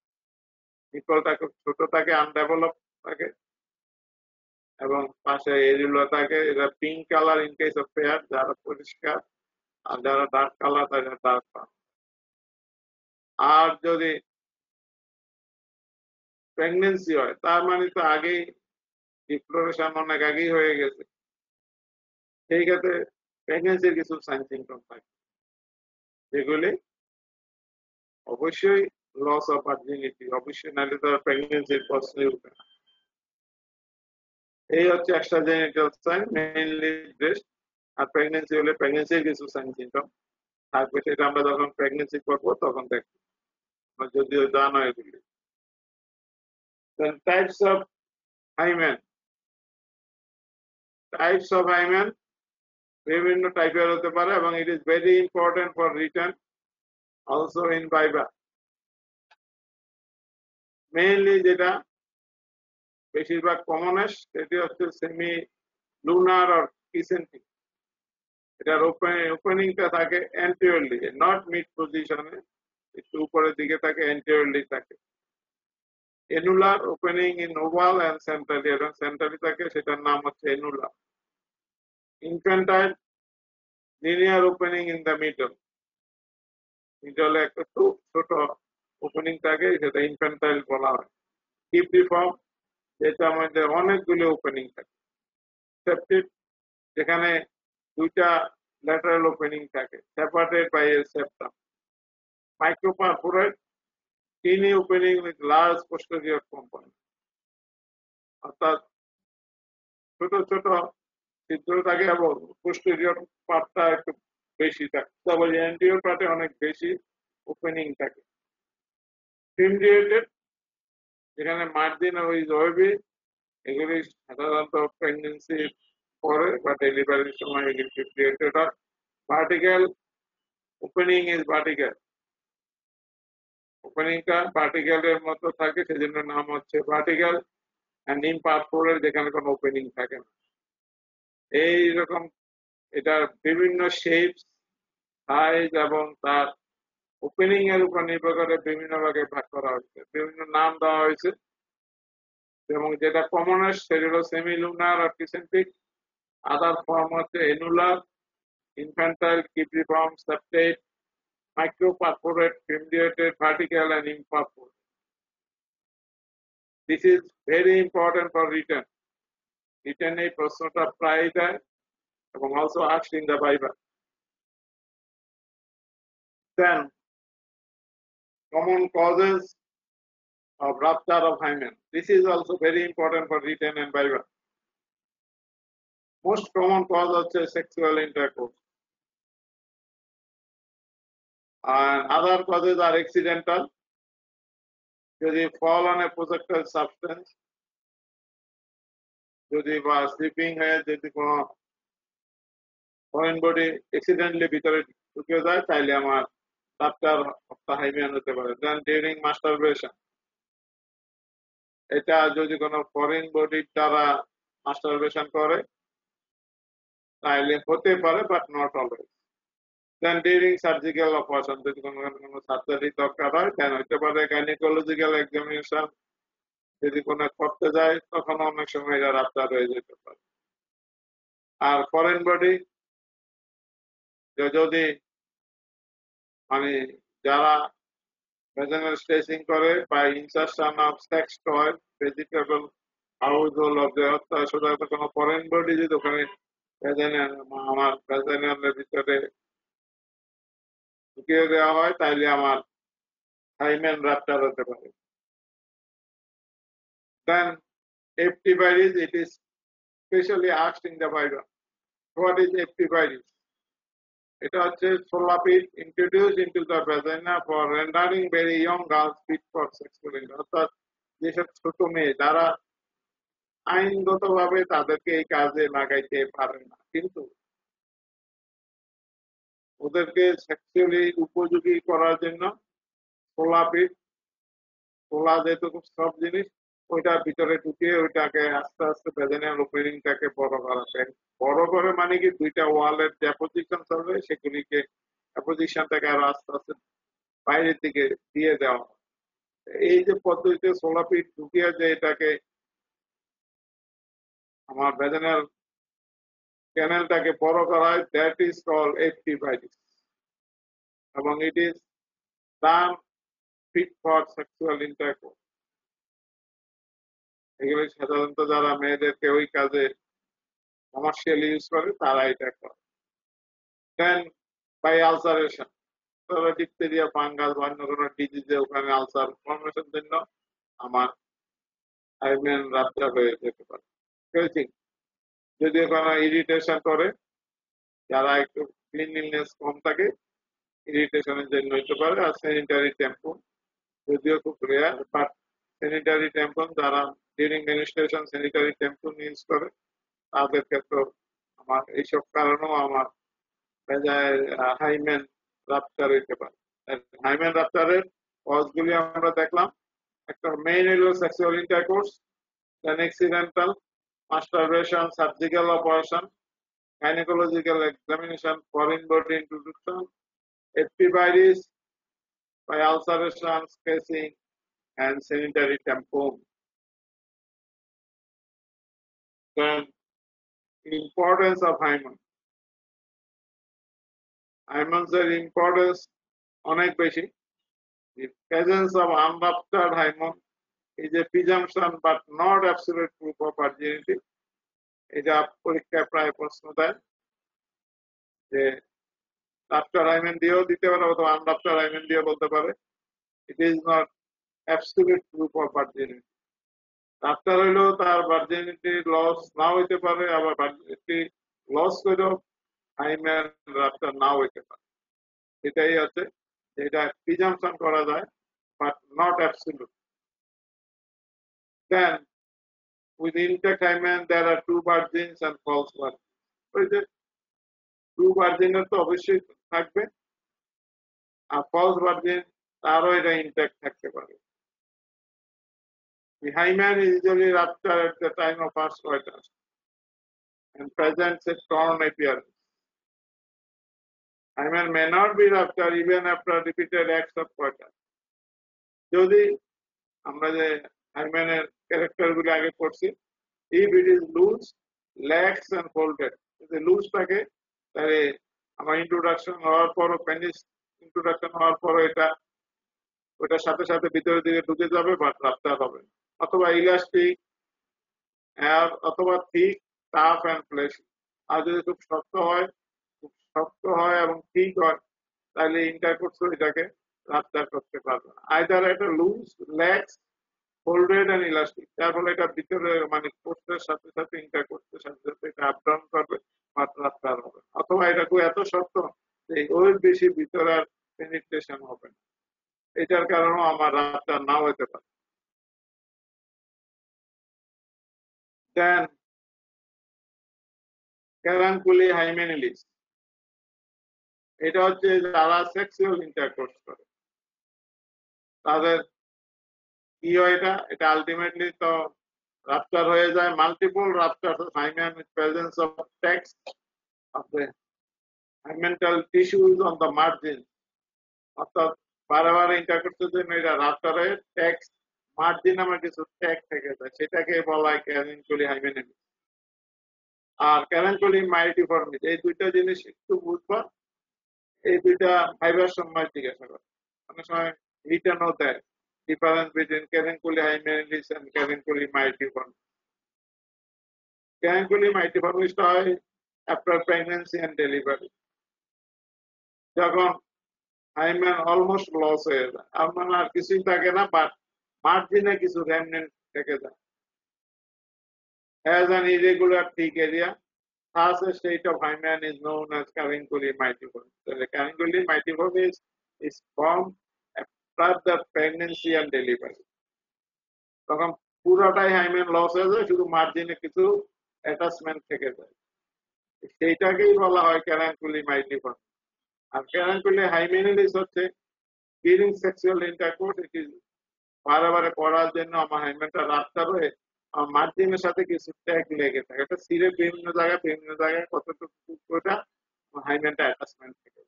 নিপলটা খুব ছোট থাকে, আনডেভেলপ থাকে এবং পাশে এরিওলা থাকে। এরা pink colour in case of pair, যারা পরিষ্কার, আর যারা ডার্ক কালার তারা ডার্ক ব্রাউন। আর যদি প্রেগনেন্সি হয় তার মানে তো আগেই ডিপ্লোরেশন অনেক আগেই হয়ে গেছে, সেই ক্ষেত্রে প্রেগনেন্সির কিছু সাইন সিমটম থাকে যেগুলি অবশ্যই লস অফ ভার্জিনিটি, অবশ্যই নাহলে তো প্রেগনেন্সির প্রশ্নই উঠবে না। এই হচ্ছে এক্সট্রাজেনিটাল সাইন, মেইনলি ব্রেস্ট। আর প্রেগনেন্সি হলে প্রেগনেন্সির কিছু সাইন সিমটম থাকবে, সেটা আমরা যখন প্রেগনেন্সি করবো তখন দেখবো, যদিও জানো এগুলি। Then types of hymen. Types of hymen বিভিন্ন টাইপের হতে পারে এবং it is very important for return also in viva. Mainly যেটা বেশিরভাগ কমনেস্ট সেটি হচ্ছে সেমি লুনার আর কিসেন্টিক। এটার ওপেনিংটা থাকে অ্যান্টিরিয়রলি, নট মিড পজিশনে, একটু উপরের দিকে থাকে, অ্যান্টিরিয়রলি থাকে। Annular opening in oval and centrally, এবং সেন্ট্রালি থাকে, সেটার নাম হচ্ছে annular. Infantile linear opening in the middle, মিডলে একটা খুব ছোট ওপেনিং থাকে, সেটা ইনফ্যান্টাইল বলা হয়। কিপ্রিফর্ম, যেটার মধ্যে অনেকগুলো ওপেনিং থাকে। সেপ্টিক, যেখানে দুইটা ল্যাটারাল ওপেনিং থাকে, separated by a septum. Microperforate, tiny opening with large posterior component, অর্থাৎ ছোট ছোট ছিদ্র থাকে এবং পোস্টেরিয়র পার্টটা একটু বেশি থাকে, তবে অ্যান্টিরিয়র পার্টে অনেক বেশি ওপেনিং থাকে। ফিমডিয়েটেড, যেখানে মার্জিন ইজ ওয়েভি, এগুলি সাধারণত প্রেগন্যান্সি পরে বা ডেলিভারির সময় এগুলি ফিমডিয়েটেড হয়। ভার্টিক্যাল ওপেনিং ইজ ভার্টিক্যাল, ওপেনিংটা ভার্টিক্যালের মতো থাকে, সেজন্য নাম হচ্ছে ভার্টিক্যাল। এন্ড ইমপারফোরেট, যেখানে কোনো ওপেনিং থাকে না। এইরকম এটার বিভিন্ন শেপস, সাইজ এবং তার ওপেনিং এর উপর নির্ভর করে বিভিন্ন ভাগে ভাগ করা হয়েছে, বিভিন্ন নাম দেওয়া হয়েছে। এবং যেটা কমনেস্ট সেটা হলো সেমি লুনার আর কিসেন্ট্রিক। আদার ফর্ম হচ্ছে annular, infantile, cribriform, septate, microperforate, fimbriated, vertical and imperforate. This is very important for written. Written এই প্রশ্নটা প্রায় দেয় এবং also asked in the viva. Then common causes of rupture of hymen. This is also very important for written and viva. Most common cause হচ্ছে sexual intercourse, and other causes are accidental. যদি fall on a projectile substance, যদি বা sleeping হয়ে যদি কোনো foreign body accidentally ভিতরে ঢুকে যায়, তাহলে আমার rupture of the hymen হতে পারে। Then during masturbation, এটা যদি কোনো ফরেন বডির দ্বারা মাস্টারবেশন করে তাহলে হতে পারে, but not always. Then during surgical operation, যদি কোনো সার্জারি দরকার হয়, দেন হতে পারে। গাইনোকোলজিক্যাল এক্সামিনেশন যদি কোনো করতে যায়, তখন অনেক সময় এটা রাপচার হয়ে যেতে পারে। আর ফরেন বডি যদি মানে যারা ভেজানাল স্ট্রেচিং করে বা insertion of sex toy, vegetable house hold of the, সাধারণত কোনো ফরেন বডি যদি ওখানে আমার ভেজানালের ভিতরে ঢুকিয়ে দেওয়া হয়, তাইলে আমার হাইমেন রাপচার হতে পারে। Then eptivirus, it is specially asked in the Bible. What is eptivirus? এটা হচ্ছে সোলাপিড introduced into the vagina for rendering very young girls fit for sexual intercourse. অর্থাৎ যেসব ছোট মেয়ে যারা আইনগতভাবে তাদেরকে এই কাজে লাগাইতে পারে না, কিন্তু ওদেরকে সেক্সুয়ালি উপযোগী করার জন্য সোলাপিড, সোলা যেহেতু খুব সব জিনিস, ওইটার ভিতরে ঢুকিয়ে ওইটাকে আস্তে আস্তে ভেজানাল ওপেনিংটাকে বড় করাতে। বড় করে মানে কি, দুইটা ওয়ালের যে পজিশন হবে সেগুলিকে পজিশনটাকে আরো আস্তে আস্তে বাইরের দিকে দিয়ে দেওয়া। এই যে পদ্ধতিতে সোলাপিড ঢুকিয়ে যে এটাকে আমার ভেজানাল ক্যানেলটাকে বড় করা হয়, দ্যাট ইজ কল্ড eptivirus, এবং it is done fit for sexual intercourse. এগুলি সাধারণত যারা মেয়েদেরকে ওই কাজে কমার্শিয়াল ইউজ করে তারা এটা করে। দেন বাই আলসারেশন, ধরো ডিপথেরিয়া, ফাঙ্গাস বা অন্য কোনো ডিজিজে ওখানে আলসার ফর্মেশন জন্য আমার হাইমেন রাপচার হয়ে যেতে পারে। যদি ওখানে ইরিটেশন করে, যারা একটু ক্লিনলিনেস কম থাকে, ইরিটেশনের জন্য হতে পারে। আর স্যানিটারি ট্যাম্পন, যদিও খুব রেয়ার, বাট স্যানিটারি ট্যাম্পন যারা during menstruation sanitary tampon use করে, তাদের ক্ষেত্রে আমার এইসব কারণেও আমার হাইমেন রাপচার হইতে পারে। হাইমেন রাপচারের কজগুলি আমরা দেখলাম। একটা মেইন হলো sexual intercourse, then accidental, masturbation, surgical operation, gynecological examination, foreign body introduction, epivirus by ulceration, scratching, and sanitary tampon. Then importance of hymen. Hymens এর importance অনেক বেশি। The presence of unruptured hymen is a presumption but not absolute proof of virginity. এটা পরীক্ষায় প্রায় প্রশ্ন দেয় যে rupture hymen দিয়েও দিতে পারে অথবা আনরাপচার হাইমেন দিয়ে বলতে পারে। It is not absolute proof of virginity. Rupture হইলেও তার ভার্জিনিটি লস নাও হইতে পারে, আবার ভার্জিনিটি লস করেও হাইমেন রাপচার নাও হইতে পারে। এটাই আছে, এটা প্রিজাম্পশন করা যায় but not absolute. Then with intact hymen there are two virgins and false virgin. ওই যে টু ভার্জিনের তো অবশ্যই থাকবে, আর ফলস ভার্জিন তারও এটা ইনটেক্ট থাকতে পারে। The hymen is usually ruptured at the time of first coitus and presents a torn appearance. Hymen may not be ruptured even after repeated acts of coitus. যদি আমরা যে হাইমেনের ক্যারেক্টার গুলো আগে পড়ছি, if it is loose, lax and folded, যদি loose থাকে তাহলে আমার ইন্ট্রোডাকশন হওয়ার পরও পেনিস ইন্ট্রোডাকশন হওয়ার পরও এটা ওটার সাথে সাথে ভিতরের দিকে ঢুকে যাবে বাট রাপচার হবে, অথবা ইলাস্টিক অথবা থিক, টাফ এন্ড ফ্লেশ। আর যদি খুব শক্ত হয় এবং ঠিক হয় তাহলে ইন্টারকোর্স এটাকে রাপচার করতে পারবে না। আইদার এটা loose, lax, folded and elastic, যার ফলে এটা ভিতরে মানে কোর্সের সাথে সাথে ইন্টারকোর্সের সাথে সাথে এটা আপ ডাউন করবে বাট রাপচার হবে, অথবা এটা খুব এত শক্ত যে ওর বেশি ভিতরে আর পেনিট্রেশন হবে না। এটার কারণেও আমার রাপচার নাও হতে পারে। দেন ক্যারানকুলি হাইমেনিলিস, এটা হচ্ছে যারা সেক্সুয়াল ইন্টারকোর্স করে তাদের কি হয়, এটা আলটিমেটলি তো রাপচার হয়ে যায়। Multiple rupture hymen with presence of text of the hymenal tissues on the margin, অর্থাৎ বারে ইন্টারকোর্সের জন্য এটা রাপচার হয়ে টেক্সট মার্জিন আমার কিছু ট্যাগ থেকে যায়, সেটাকে বলা হয় ক্যারানকুলি হাইমেনিলিস। আর ক্যারানকুলি মাইটিফর্মিস, এই দুইটা জিনিস একটু বুঝবা, এই দুইটা ফাইবার সময় জিজ্ঞাসা করে, অনেক সময় রিটার্নও দেয় ডিফারেন্স বিটুইন ক্যারানকুলি হাইমেনিলিস এন্ড ক্যারানকুলি মাইটিফর্মিস। ক্যারানকুলি মাইটিফর্মিসটা হয় আফটার প্রেগন্যান্সি এন্ড ডেলিভারি, যখন হাইমেন অলমোস্ট লস হয়ে যায়, আর মানে আর কিছুই থাকে না, বাট মার্জিনে কিছু রেমনেন্ট থেকে যায়। As an irregular thick area, thus a state of hymen is known as caranculi mitiformis. The caranculi mitiformis is formed after the pregnancy and delivery. তখন পুরোটাই হাইমেন লস হয়ে যায়, শুধু মার্জিনে কিছু অ্যাটাচমেন্ট থেকে যায়, সেইটাকেই বলা হয় ক্যারানকুলি মাইটিফর্মিস। আর ক্যারানকুলি হাইমেনিলিস হচ্ছে during sexual intercourse, it is বারে করার জন্য আমার হাইমেনটা রাপচার হয়ে মার্জিনের সাথে কিছু ট্যাগ লেগে থাকে, এটা সিরের বিভিন্ন জায়গায় কতটুকু ওটা হাইমেনটা অ্যাটাচমেন্ট থেকে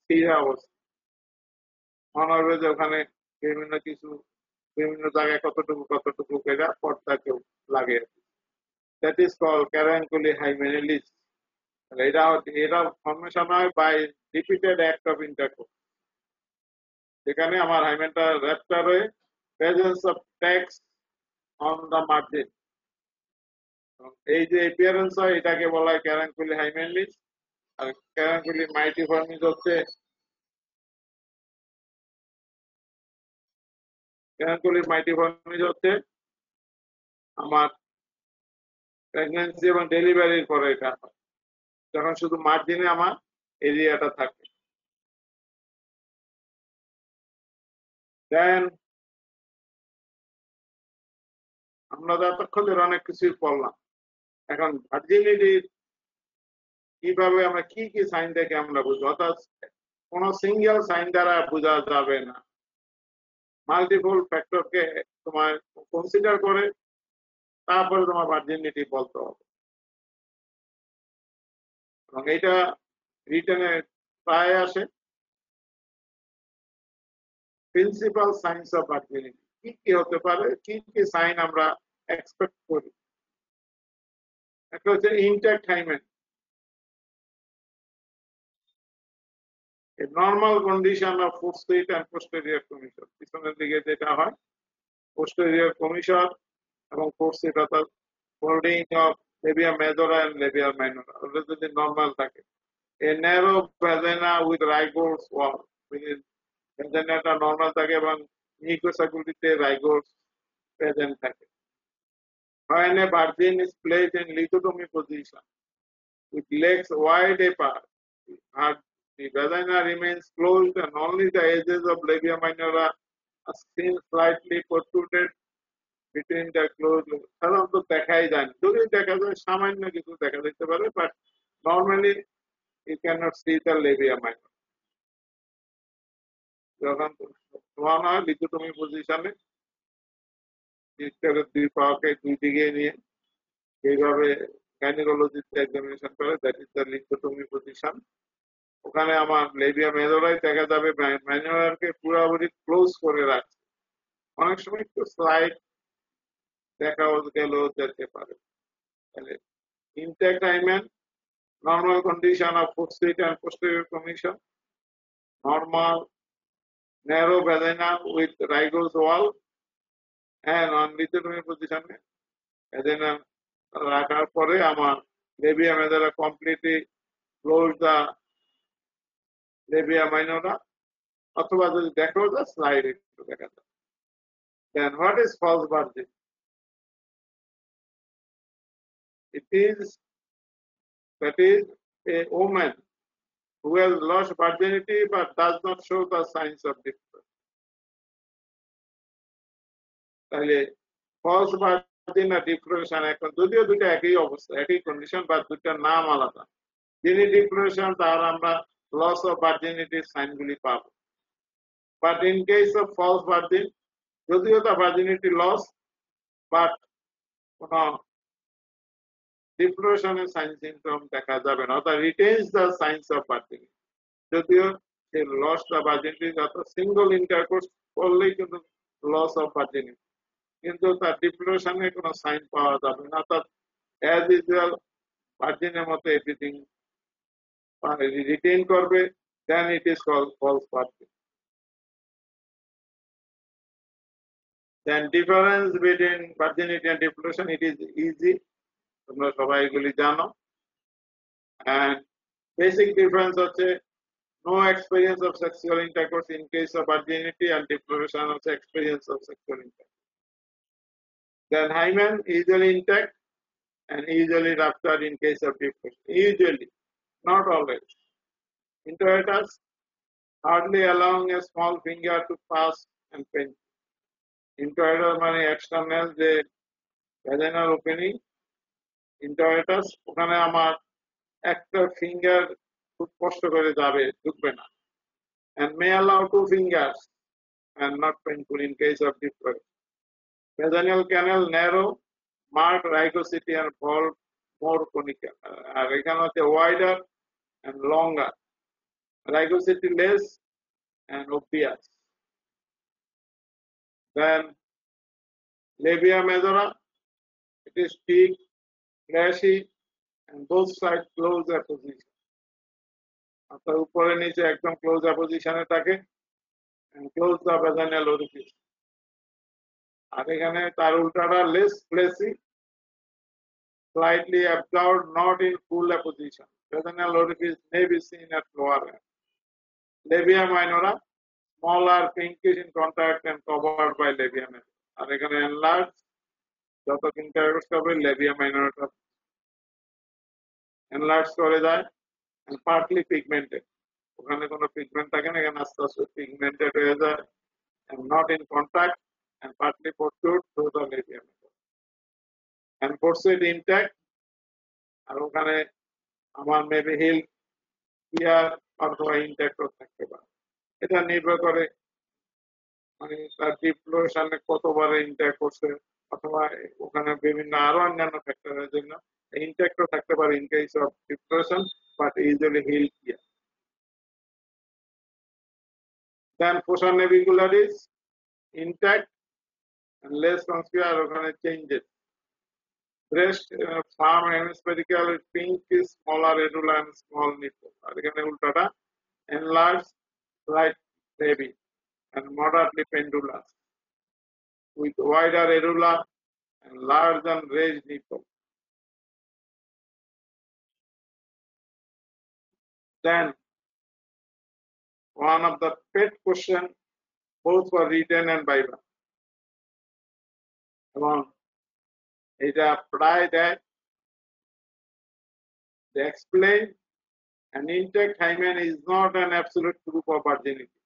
সিরে অবস্থা মনে হবে যে ওখানে বিভিন্ন জায়গায় কতটুকু এটা পর্দাকেও লাগে। That is called carunculae hymenalis. এটা ফর্মেশন হয় by repeated act of intercourse, যেখানে আমার হাইমেনটা র্যাপচার হয়ে presence of tags on the margin, এই যে অ্যাপিয়ারেন্স হয় এটাকে বলা হয় ক্যারানকুলি হাইমেনিলিস। আর ক্যারানকুলি মাইটিফর্মিস হচ্ছে আমার প্রেগন্যান্সি এবং ডেলিভারির পরে এটা হয়, যখন শুধু মার্জিনে আমার এরিয়াটা থাকে। দেন আমরা এতক্ষণ ধরে অনেক কিছুই পড়লাম। এখন ভার্জিনিটির কিভাবে আমরা কি কি সাইন দেখে আমরা বুঝবো, অর্থাৎ কোন সিঙ্গেল সাইন দ্বারা বোঝা যাবে না, মাল্টিপল ফ্যাক্টরকে তোমার কনসিডার করে তারপরে তোমার ভার্জিনিটি বলতে হবে। এবং এটা রিটেনে প্রায় আসে। প্রিন্সিপাল সাইন্স অফ ভার্জিনিটি কি কি হতে পারে, কি কি সাইন আমরা এক্সপেক্ট করি। একটা হচ্ছে intact hymen. A normal condition of forestate and posterior commissure, পিছনের দিকে যেটা হয় posterior commissure এবং forestate অর্থাৎ folding of labia majora and labia minora ওটা যদি নরমাল থাকে, a narrow vagina with rigorous wall, ভ্যাজানাটা নরমাল থাকে এবং মিউকোসাগুলিতে রাইগোস প্রেজেন্ট থাকে। When a virgin is placed in lithotomy position with legs wide apart, the vagina remains closed and only the edges of labia minora are seen slightly protruded between the closed lips. সাধারণত দেখাই যায় না, যদি দেখা যায় সামান্য কিছু দেখা যেতে পারে, but normally you cannot see the labia minora. যখন শোয়ানো হয় লিথোটমি পজিশনে, দুই পাকে দুই দিকে নিয়ে এইভাবে গাইনোকোলজিস্ট এক্সামিনেশন করে, দ্যাট ইজ দ্য লিথোটমি পজিশন। ওখানে আমার লেবিয়া মেজরাই দেখা যাবে ম্যানুয়ারকে পুরোপুরি ক্লোজ করে রাখছে, অনেক সময় একটু স্লাইড দেখা গেলেও যেতে পারে। তাহলে intact hymen, normal condition of forestate and posterior commissure, normal narrow vagina with rigorous wall, and on lithotomy position vagina রাখার পরে আমার লেবিয়া মেজরা কমপ্লিটলি ক্লোজ দা লেবিয়া মাইনরা, অথবা যদি দেখা যায় স্লাইড একটু দেখা যায়। Then what is false virgin? It is that is a woman who has lost virginity but does not show the signs of difference. তাহলে false virgin আর ডিপ্রেশন এখন যদিও দুটো একই অবস্থা, একই কন্ডিশন, বা দুটার নাম আলাদা। যিনি ডিপ্রেশন তার আমরা লস অফ ভার্জিনিটির সাইনগুলি পাবো, but in case of false virgin যদিও তার ভার্জিনিটি লস বাট কোন ডিপ্রেশনের সাইন সিমটম দেখা যাবে না, অর্থাৎ রিটেইনস দ্য সাইন্স অফ ভার্জিনিটি। যদিও সে লস দ্য ভার্জিনিটি, অর্থাৎ সিঙ্গল ইন্টারকোর্স করলেই কিন্তু লস অফ ভার্জিনিটি, কিন্তু তার ডিপ্রেশনে কোনো সাইন পাওয়া যাবে না, অর্থাৎ অ্যাজ ইউজুয়াল ভার্জিনের মতো এভরিথিং রিটেইন করবে, then it is called false virgin. Then difference between virginity and depression, it is easy, তোমরা সবাই এগুলি জানো। And basic difference হচ্ছে no experience of sexual intercourse in case of virginity, and depression হচ্ছে experience of sexual intercourse. Then hymen usually intact and usually ruptured in case of depression, usually, not always. Introitus hardly allowing a small finger to pass and pinch. Introitus মানে external যে vaginal opening, introitus ওখানে আমার একটা finger খুব কষ্ট করে যাবে, ঢুকবে না, and may allow 2 fingers and not painful in case of depression. Vaginal canal narrow, marked rygosity and fall more conical, আর এখানে হচ্ছে wider and longer, rygosity less and obvious. Then labia majora, it is thick, fleshy, and both sides close apposition. অর্থাৎ উপরে নিচে একদম close অ্যাপোজিশনে থাকে, and close the vaginal orifice. আর এখানে তার উল্টাটা less fleshy, slightly absorbed, not in full apposition. Vaginal orifice may be seen at lower end. Labia minora, smaller, pinkish in contact and covered by labia majora. আর এখানে enlarged, যত intercourse হবে labia minorটা enlarged করে যায়, and partly pigmented. ওখানে কোনো pigment থাকে না, এখানে আস্তে আস্তে পিগমেন্টেড হয়ে যায়, and not in contact and partly protrude through the labia majora. And prostate intact আর ওখানে আমার মেবি হিল ক্লিয়ার অথবা ইনট্যাক্টও থাকতে পারে। এটা নির্ভর করে মানে তার ডিপ্লোশনে কতবারে ইনট্যাক্ট করছে, অথবা ওখানে বিভিন্ন আরো অন্যান্য ফ্যাক্টরের জন্য ইনট্যাক্টও থাকতে পারে in case of depletion, but usually heal clear. Then fossa navicularis intact and less conspicuous, ওখানে changes. Breast firm hemispherical with pink smaller areola and small nipple. আর এখানে উল্টাটা enlarged right heavy and moderately pendulous with wider areola and large and raised nipple. Then one of the pet question both for written and viva, এবং এটা প্রায় দেয়, they explain an intact hymen is not an absolute proof of virginity.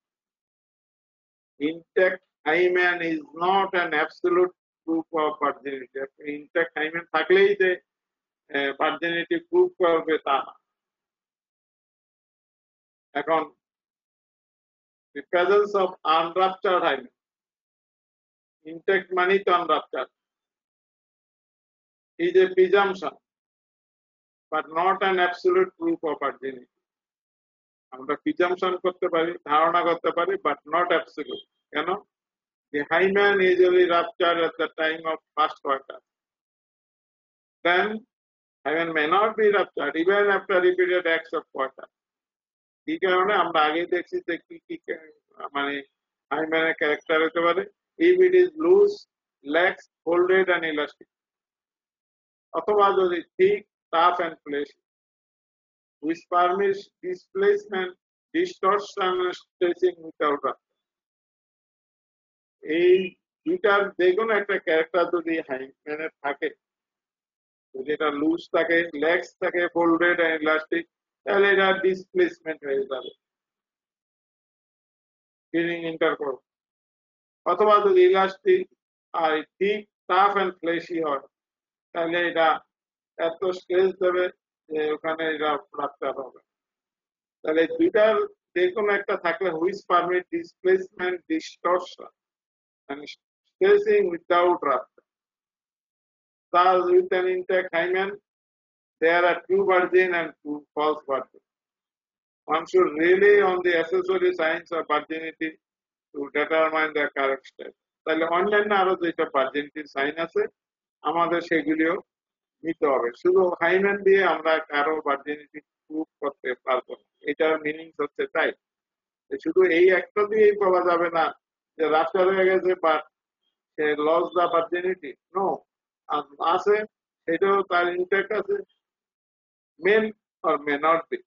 Intact hymen is not an absolute proof of virginity. Intact hymen থাকলেই যে virginity proof করবে তা না। এখন the presence of unruptured hymen, intact মানে তো unruptured, is a presumption but not an absolute proof of virginity. আমরা presumption করতে পারি, ধারণা করতে পারি, but not absolute. কেন? The hymen usually ruptured at the time of first quarter. Then hymen may not be ruptured even after repeated acts of quarter. এই কারণে আমরা আগে দেখছি যে কি কি মানে হাইম্যানের ক্যারেক্টার হতে পারে, if it is loose, lax, folded and elastic, অথবা যদি thick, tough and fleshy, which permits displacement, distortion and stretching without rupture. এই দুইটার যে কোনো একটা ক্যারেক্টার যদি হাইম্যানের থাকে, যদি এটা লুজ থাকে, লেক্স থাকে, ফোল্ডেড এন্ড ইলাস্টিক, তাহলে এটা ডিসপ্লেসমেন্ট হয়ে যাবে, ফিলিং ইন্টারকোর্স। অথবা যদি ইলাস্টিক আর থিক, টাফ এন্ড ফ্লেশি হয়, তাহলে এটা এত স্ট্রেস দেবে যে ওখানে এটা রাপচার হবে। তাহলে দুইটার যে কোনো একটা থাকলে which permit displacement, distortion and stretching without rupture. Thus, with an intact hymen, there are two virgin and two false virgin. One should rely on the accessory signs of virginity to determine the correct step. তাহলে অনলাইনে আরো যেটা ভার্জিনিটির sign আছে আমাদের সেগুলিও নিতে হবে। শুধু হাইমেন দিয়ে আমরা কারো ভার্জিনিটি প্রুভ করতে পারবো না, এটার মিনিং হচ্ছে তাই। শুধু এই একটা দিয়েই বলা যাবে না যে রাস্তা হয়ে গেছে বা সে লস দা ভার্জিনিটি, নো, আছে সেটাও তার ইনট্যাক্ট আছে, men or may not be,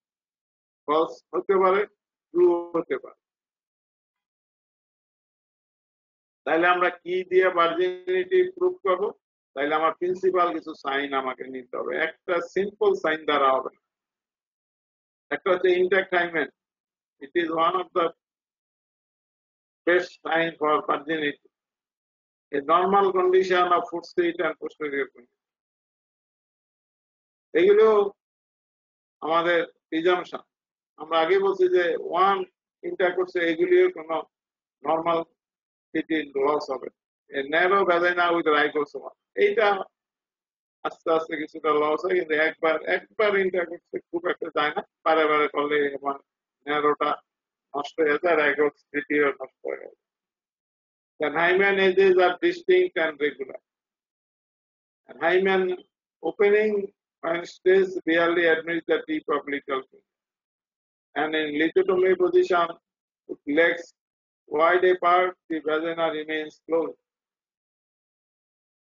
false হতে পারে, ট্রু হতে পারে। তাহলে আমরা কি দিয়ে ভার্জিনিটি প্রুভ করবো? তাহলে আমার প্রিন্সিপাল কিছু সাইন আমাকে নিতে হবে। একটা সিম্পল সাইন দ্বারা হবে না। একটা হচ্ছে intact hymen, it is one of the best sign for virginity, a normal condition of foot seat and posterior condition. এগুলো আমাদের প্রিজাম্পশন। আমরা আগে বলছি যে ওয়ান ইন্টারকোর্সে এগুলির কোনো নর্মাল সিটি লস হবে, ন্যারো ভ্যাজাইনা উইথ রাইগোসোমা, এইটা আস্তে আস্তে কিছুটা লস হয়, কিন্তু একবার ইন্টারকোর্সে খুব একটা যায় না, বারে বারে করলে আমার ন্যারোটা নষ্ট হয়ে যায়, রাইগোসিটিও নষ্ট হয়ে যায়। The hymen edges are distinct and regular. And hymen opening and stays barely admits the tip of little finger. And in lithotomy position, with legs wide apart, the vagina remains closed.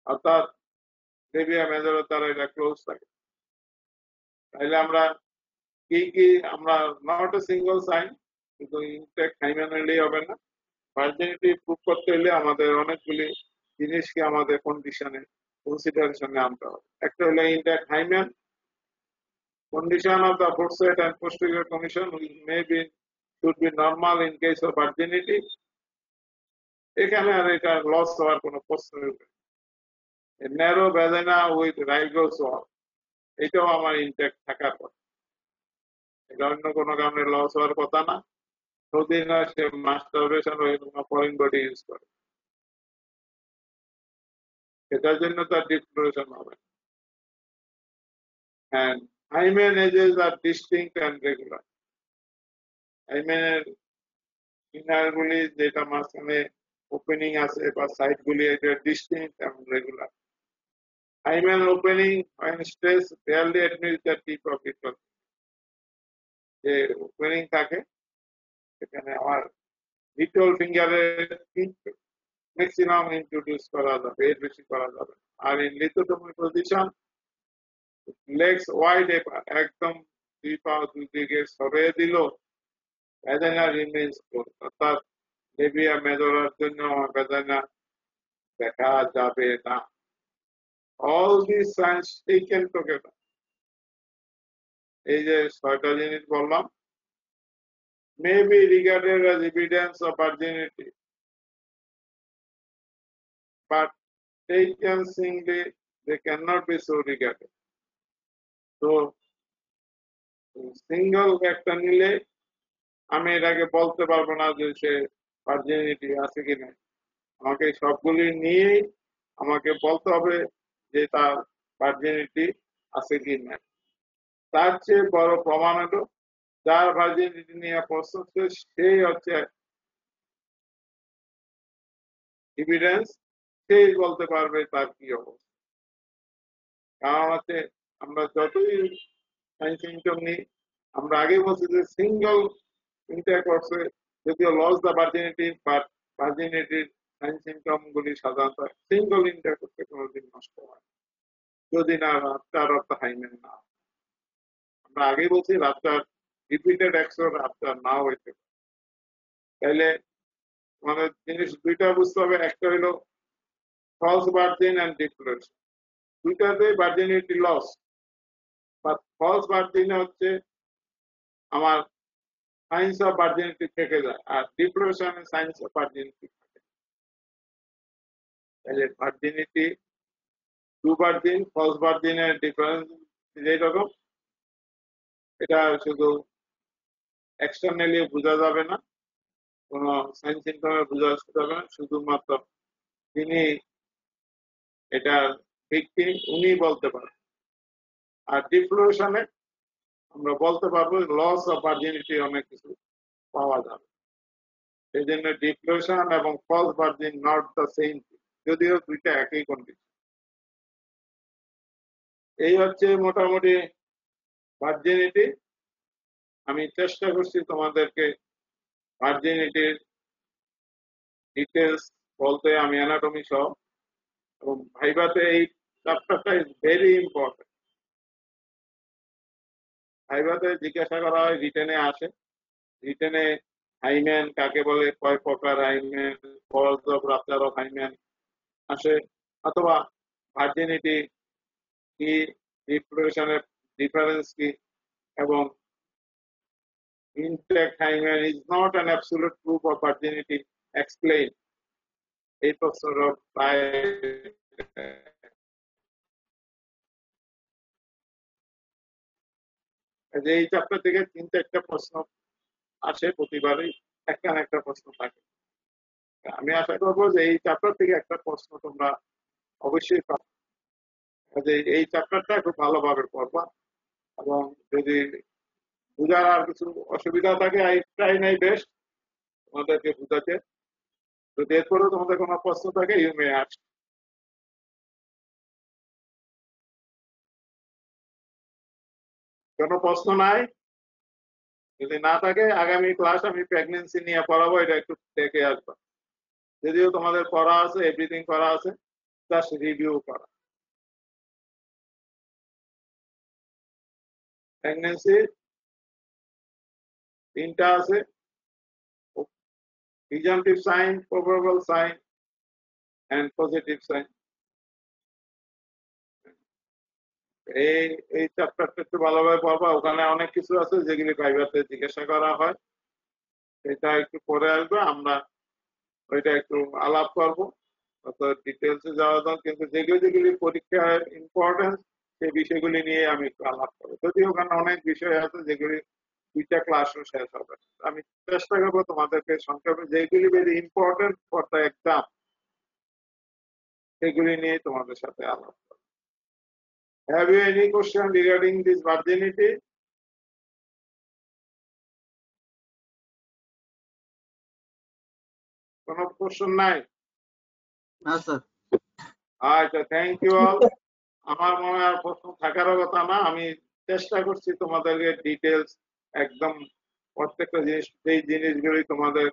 অর্থাৎ Libya major দ্বারা এটা close থাকে। তাহলে আমরা কি কি, আমরা not a single sign, কিন্তু ইনট্যাক্ট হাইমেন হলেই হবে না, ভার্জিনিটি প্রুভ করতে হলে আমাদের অনেকগুলি জিনিসকে আমাদের কন্ডিশনে কনসিডারেশনে আনতে হবে। একটা হলো intact hymen, condition of the foot set and posterior condition which may be should be normal in case of virginity. এখানে আর এটা লস হওয়ার কোনো প্রশ্ন নেই। A narrow vagina with rigorous wall, এটাও আমার ইনটেক্ট থাকার কথা। এটা অন্য কোনো কারণে লস হওয়ার কথা না, যদি না সে মাস্টারবেশন হয়ে কোনো ফরেন বডি ইউজ করে, সেটার জন্য তার ডিপ্লোরেশন হবে। And hymen edges are distinct and regular. হাইমেনের ইনার গুলি যেটা মাঝখানে ওপেনিং আছে বা সাইড গুলি এটা ডিস্টিংক্ট এবং regular. Hymen opening when stress barely admits the tip of it. যে ওপেনিং থাকে সেখানে আমার লিটল ফিঙ্গারের ম্যাক্সিমাম ইন্ট্রোডিউস করা যাবে, এর বেশি করা যাবে। আর ইন লিথোটমি পজিশন লেগস ওয়াইড একদম দুই পা দুই দিকে সরিয়ে দিল, ভ্যাজাইনা রিমেইনস ক্লোজ, অর্থাৎ লেবিয়া মেজরার জন্য ভ্যাজাইনা দেখা যাবে না। All this science taken together, এই যে 6টা জিনিস বললাম, may be regarded as evidence of virginity, but taken singly they cannot be so regarded. তো সিঙ্গল একটা নিলে আমি এটাকে বলতে পারবো না যে সে ভার্জিনিটি আছে কিনা। আমাকে সবগুলি নিয়েই আমাকে বলতে হবে যে তার ভার্জিনিটি আছে কিনা। তার চেয়ে বড় প্রমাণ হলো যার ভার্জিনিটি নিয়ে প্রশ্ন সেই হচ্ছে এভিডেন্স, সেই বলতে পারবে তার কি অবস্থা। কারণ হচ্ছে আমরা যতই সাইন সিমটম নিই, আমরা আগে বলছি যে সিঙ্গল ইন্টারকোর্সে যদিও লস দ্য ভার্জিনিটি, বাট ভার্জিনিটির সাইন সিমটম গুলি সাধারণত সিঙ্গল ইন্টারকোর্সে কোনোদিন নষ্ট হয় যদি না রাফটার অফ দ্য হাইমেন না। আমরা আগে বলছি রাফটার রিপিটেড এক্সর রাফটার নাও হইতে পারে। তাইলে আমাদের জিনিস দুইটা বুঝতে হবে, একটা হলো ফলস ভার্জিন এন্ড ডিক্লারেশন, দুইটাতে ভার্জিনিটি লস, বাট ফলস ভার্জিনে হচ্ছে আমার সায়েন্স অফ ভার্জিনিটি থেকে যায়, আর ডিক্লারেশনে সায়েন্স অফ ভার্জিনিটি থাকে। তাহলে ভার্জিনিটি টু ভার্জিন ফলস ভার্জিনের ডিফারেন্স যেরকম, এটা শুধু এক্সটার্নালি বোঝা যাবে না, কোনো সাইন সিমটমে বোঝা যাবে না, শুধুমাত্র তিনি এটার ভিকটিম উনি বলতে পারেন। আর ডিক্লারেশনে আমরা বলতে পারবো লস অফ ভার্জিনিটি অনেক কিছু পাওয়া যাবে। সেই জন্য ডিক্লারেশন এবং false virgin not the same, যদিও দুইটা একই কন্ডিশন। এই হচ্ছে মোটামুটি ভার্জিনিটি। আমি চেষ্টা করছি তোমাদেরকে ভার্জিনিটির ডিটেলস বলতে, আমি অ্যানাটমি সহ, এবং ভাইভাতে এই চ্যাপ্টারটা ইজ ভেরি ইম্পর্টেন্ট। ভাইভাতে জিজ্ঞাসা করা হয়, রিটেনে আসে, রিটেনে হাইম্যান কাকে বলে, কয় প্রকার hymen, cause of rupture of hymen আসে, অথবা ভার্জিনিটি কি, রিপ্রোডাকশনের ডিফারেন্স কি, এবং intact hymen is not an absolute proof of virginity, explain এই প্রশ্নটা প্রায় এই চ্যাপ্টার থেকে 3-4টা প্রশ্ন আসে, প্রতিবারই একটা না একটা প্রশ্ন থাকে। আমি আশা করবো যে এই চ্যাপ্টার থেকে একটা প্রশ্ন তোমরা অবশ্যই পাবে। এই চ্যাপ্টারটা খুব ভালোভাবে পড়বা, এবং যদি বুঝার আর কিছু অসুবিধা থাকে আই ট্রাই নাই বেস্ট তোমাদেরকে বুঝাতে। যদি এরপরেও তোমাদের কোনো প্রশ্ন থাকে ইউ মে আস্ক। কোনো প্রশ্ন নাই? যদি না থাকে আগামী ক্লাস আমি প্রেগনেন্সি নিয়ে পড়াবো, এটা একটু দেখে আসবা। যদিও তোমাদের পড়া আছে, এভরিথিং করা আছে, জাস্ট রিভিউ করা। প্রেগনেন্সি 3টা আছে, presumptive sign, probable sign and positive sign. এই এই চ্যাপ্টারটা একটু ভালোভাবে পড়বা, ওখানে অনেক কিছু আছে যেগুলি ভাইভাতে জিজ্ঞাসা করা হয়, এটা একটু পরে আসবে, আমরা ওইটা একটু আলাপ করবো, অত ডিটেলসে যাওয়া দাও। কিন্তু যেগুলি যেগুলি পরীক্ষার ইম্পর্টেন্স সেই বিষয়গুলি নিয়ে আমি একটু আলাপ করবো, যদিও ওখানে অনেক বিষয় আছে যেগুলি 2টা ক্লাসও শেষ হবে। আমি চেষ্টা করবো তোমাদেরকে সংক্ষেপে যেগুলি very important for the exam সেগুলি নিয়ে তোমাদের সাথে আলাপ করবো। Have you any question regarding this virginity? কোনো কোশ্চেন নাই? না স্যার। আচ্ছা, থ্যাংক ইউ অল। আমার মনে হয় আর প্রশ্ন থাকারও কথা না। আমি চেষ্টা করছি তোমাদেরকে ডিটেলস একদম প্রত্যেকটা জিনিস, এই জিনিসগুলি তোমাদের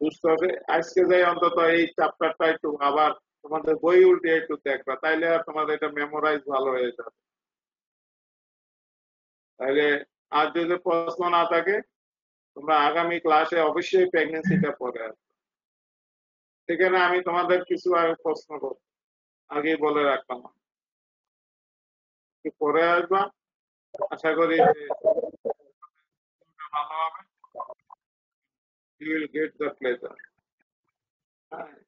বুঝতে হবে। আজকে যাই অন্তত এই চ্যাপ্টারটা একটু আবার তোমাদের বই উল্টে একটু দেখবা, তাইলে আর তোমাদের এটা মেমোরাইজ ভালো হয়ে যাবে। তাইলে আর যদি প্রশ্ন না থাকে তোমরা আগামী ক্লাসে অবশ্যই প্রেগনেন্সিটা পড়ে আসবে। সেখানে আমি তোমাদের কিছু আগে প্রশ্ন করব, আগেই বলে রাখলাম, পরে আসবা। আশা করি যে ভালো হবে। You will get the pleasure.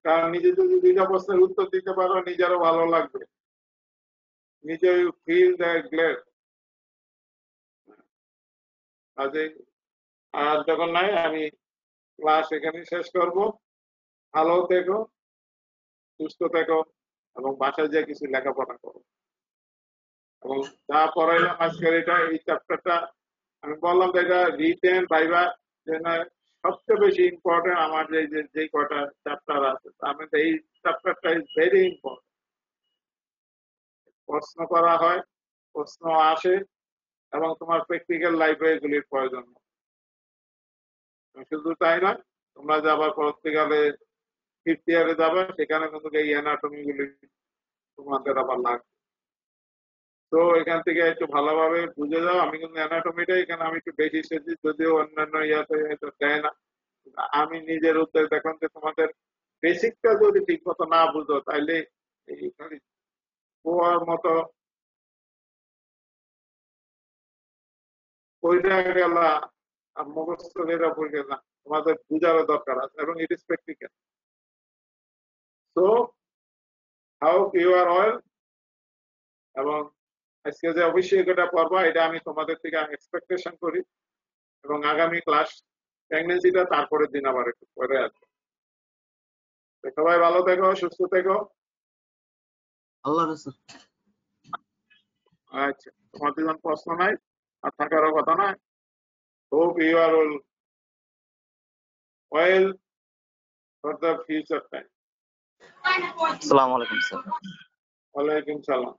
কারণ নিজে যদি 2টা প্রশ্নের উত্তর দিতে পারো নিজেরও ভালো লাগবে, নিজে ইউ ফিল দ্য গ্লেড। আর যখন নাই আমি ক্লাস এখানে শেষ করব। ভালো থেকো, সুস্থ থেকো এবং বাসায় যেয়ে কিছু লেখাপড়া করো। এবং যা পড়াইলাম আজকের এই চ্যাপ্টারটা আমি বললাম যে এটা রিটেন ভাইবা সবচেয়ে বেশি ইম্পর্টেন্ট। আমার যে কটা চ্যাপ্টার আছে তার মধ্যে এই চ্যাপ্টারটা ইজ ভেরি ইম্পর্টেন্ট। প্রশ্ন করা হয়, প্রশ্ন আসে এবং তোমার প্র্যাকটিক্যাল লাইফে এগুলির প্রয়োজন। শুধু তাই নয়, তোমরা যে আবার পরবর্তীকালে 5th ইয়ারে যাবে সেখানে কিন্তু এই অ্যানাটমি গুলি তোমাদের আবার লাগবে। তো এখান থেকে একটু ভালোভাবে বুঝে যাও। আমি কিন্তু অ্যানাটমিটা এখানে আমি একটু বেশি এসেছি, যদিও অন্যান্য ইয়াতে হয়তো দেয় না। আমি নিজের উদ্যোগ দেখুন যে তোমাদের বেসিকটা যদি ঠিক মতো না বুঝো তাইলে এই পোয়ার মতো পড়ে গেলা আর মুখস্থ করে পড়ে গেলা, তোমাদের বুঝারও দরকার আছে এবং it is practical. So how you are all, এবং আজকে যে অবশ্যই এটা পড়বা এটা আমি তোমাদের থেকে এক্সপেকটেশন করি। এবং আগামী ক্লাস প্রেগনেন্সিটা তারপরের দিন আবার একটু পরে আসবে। সবাই ভালো থেকো, সুস্থ থেকো। আল্লাহ হাফেজ স্যার। আচ্ছা, তোমাদের যখন প্রশ্ন নাই আর থাকারও কথা নয়। Hope you are all well for the future time. আসসালামু আলাইকুম স্যার। ওয়ালাইকুম সালাম।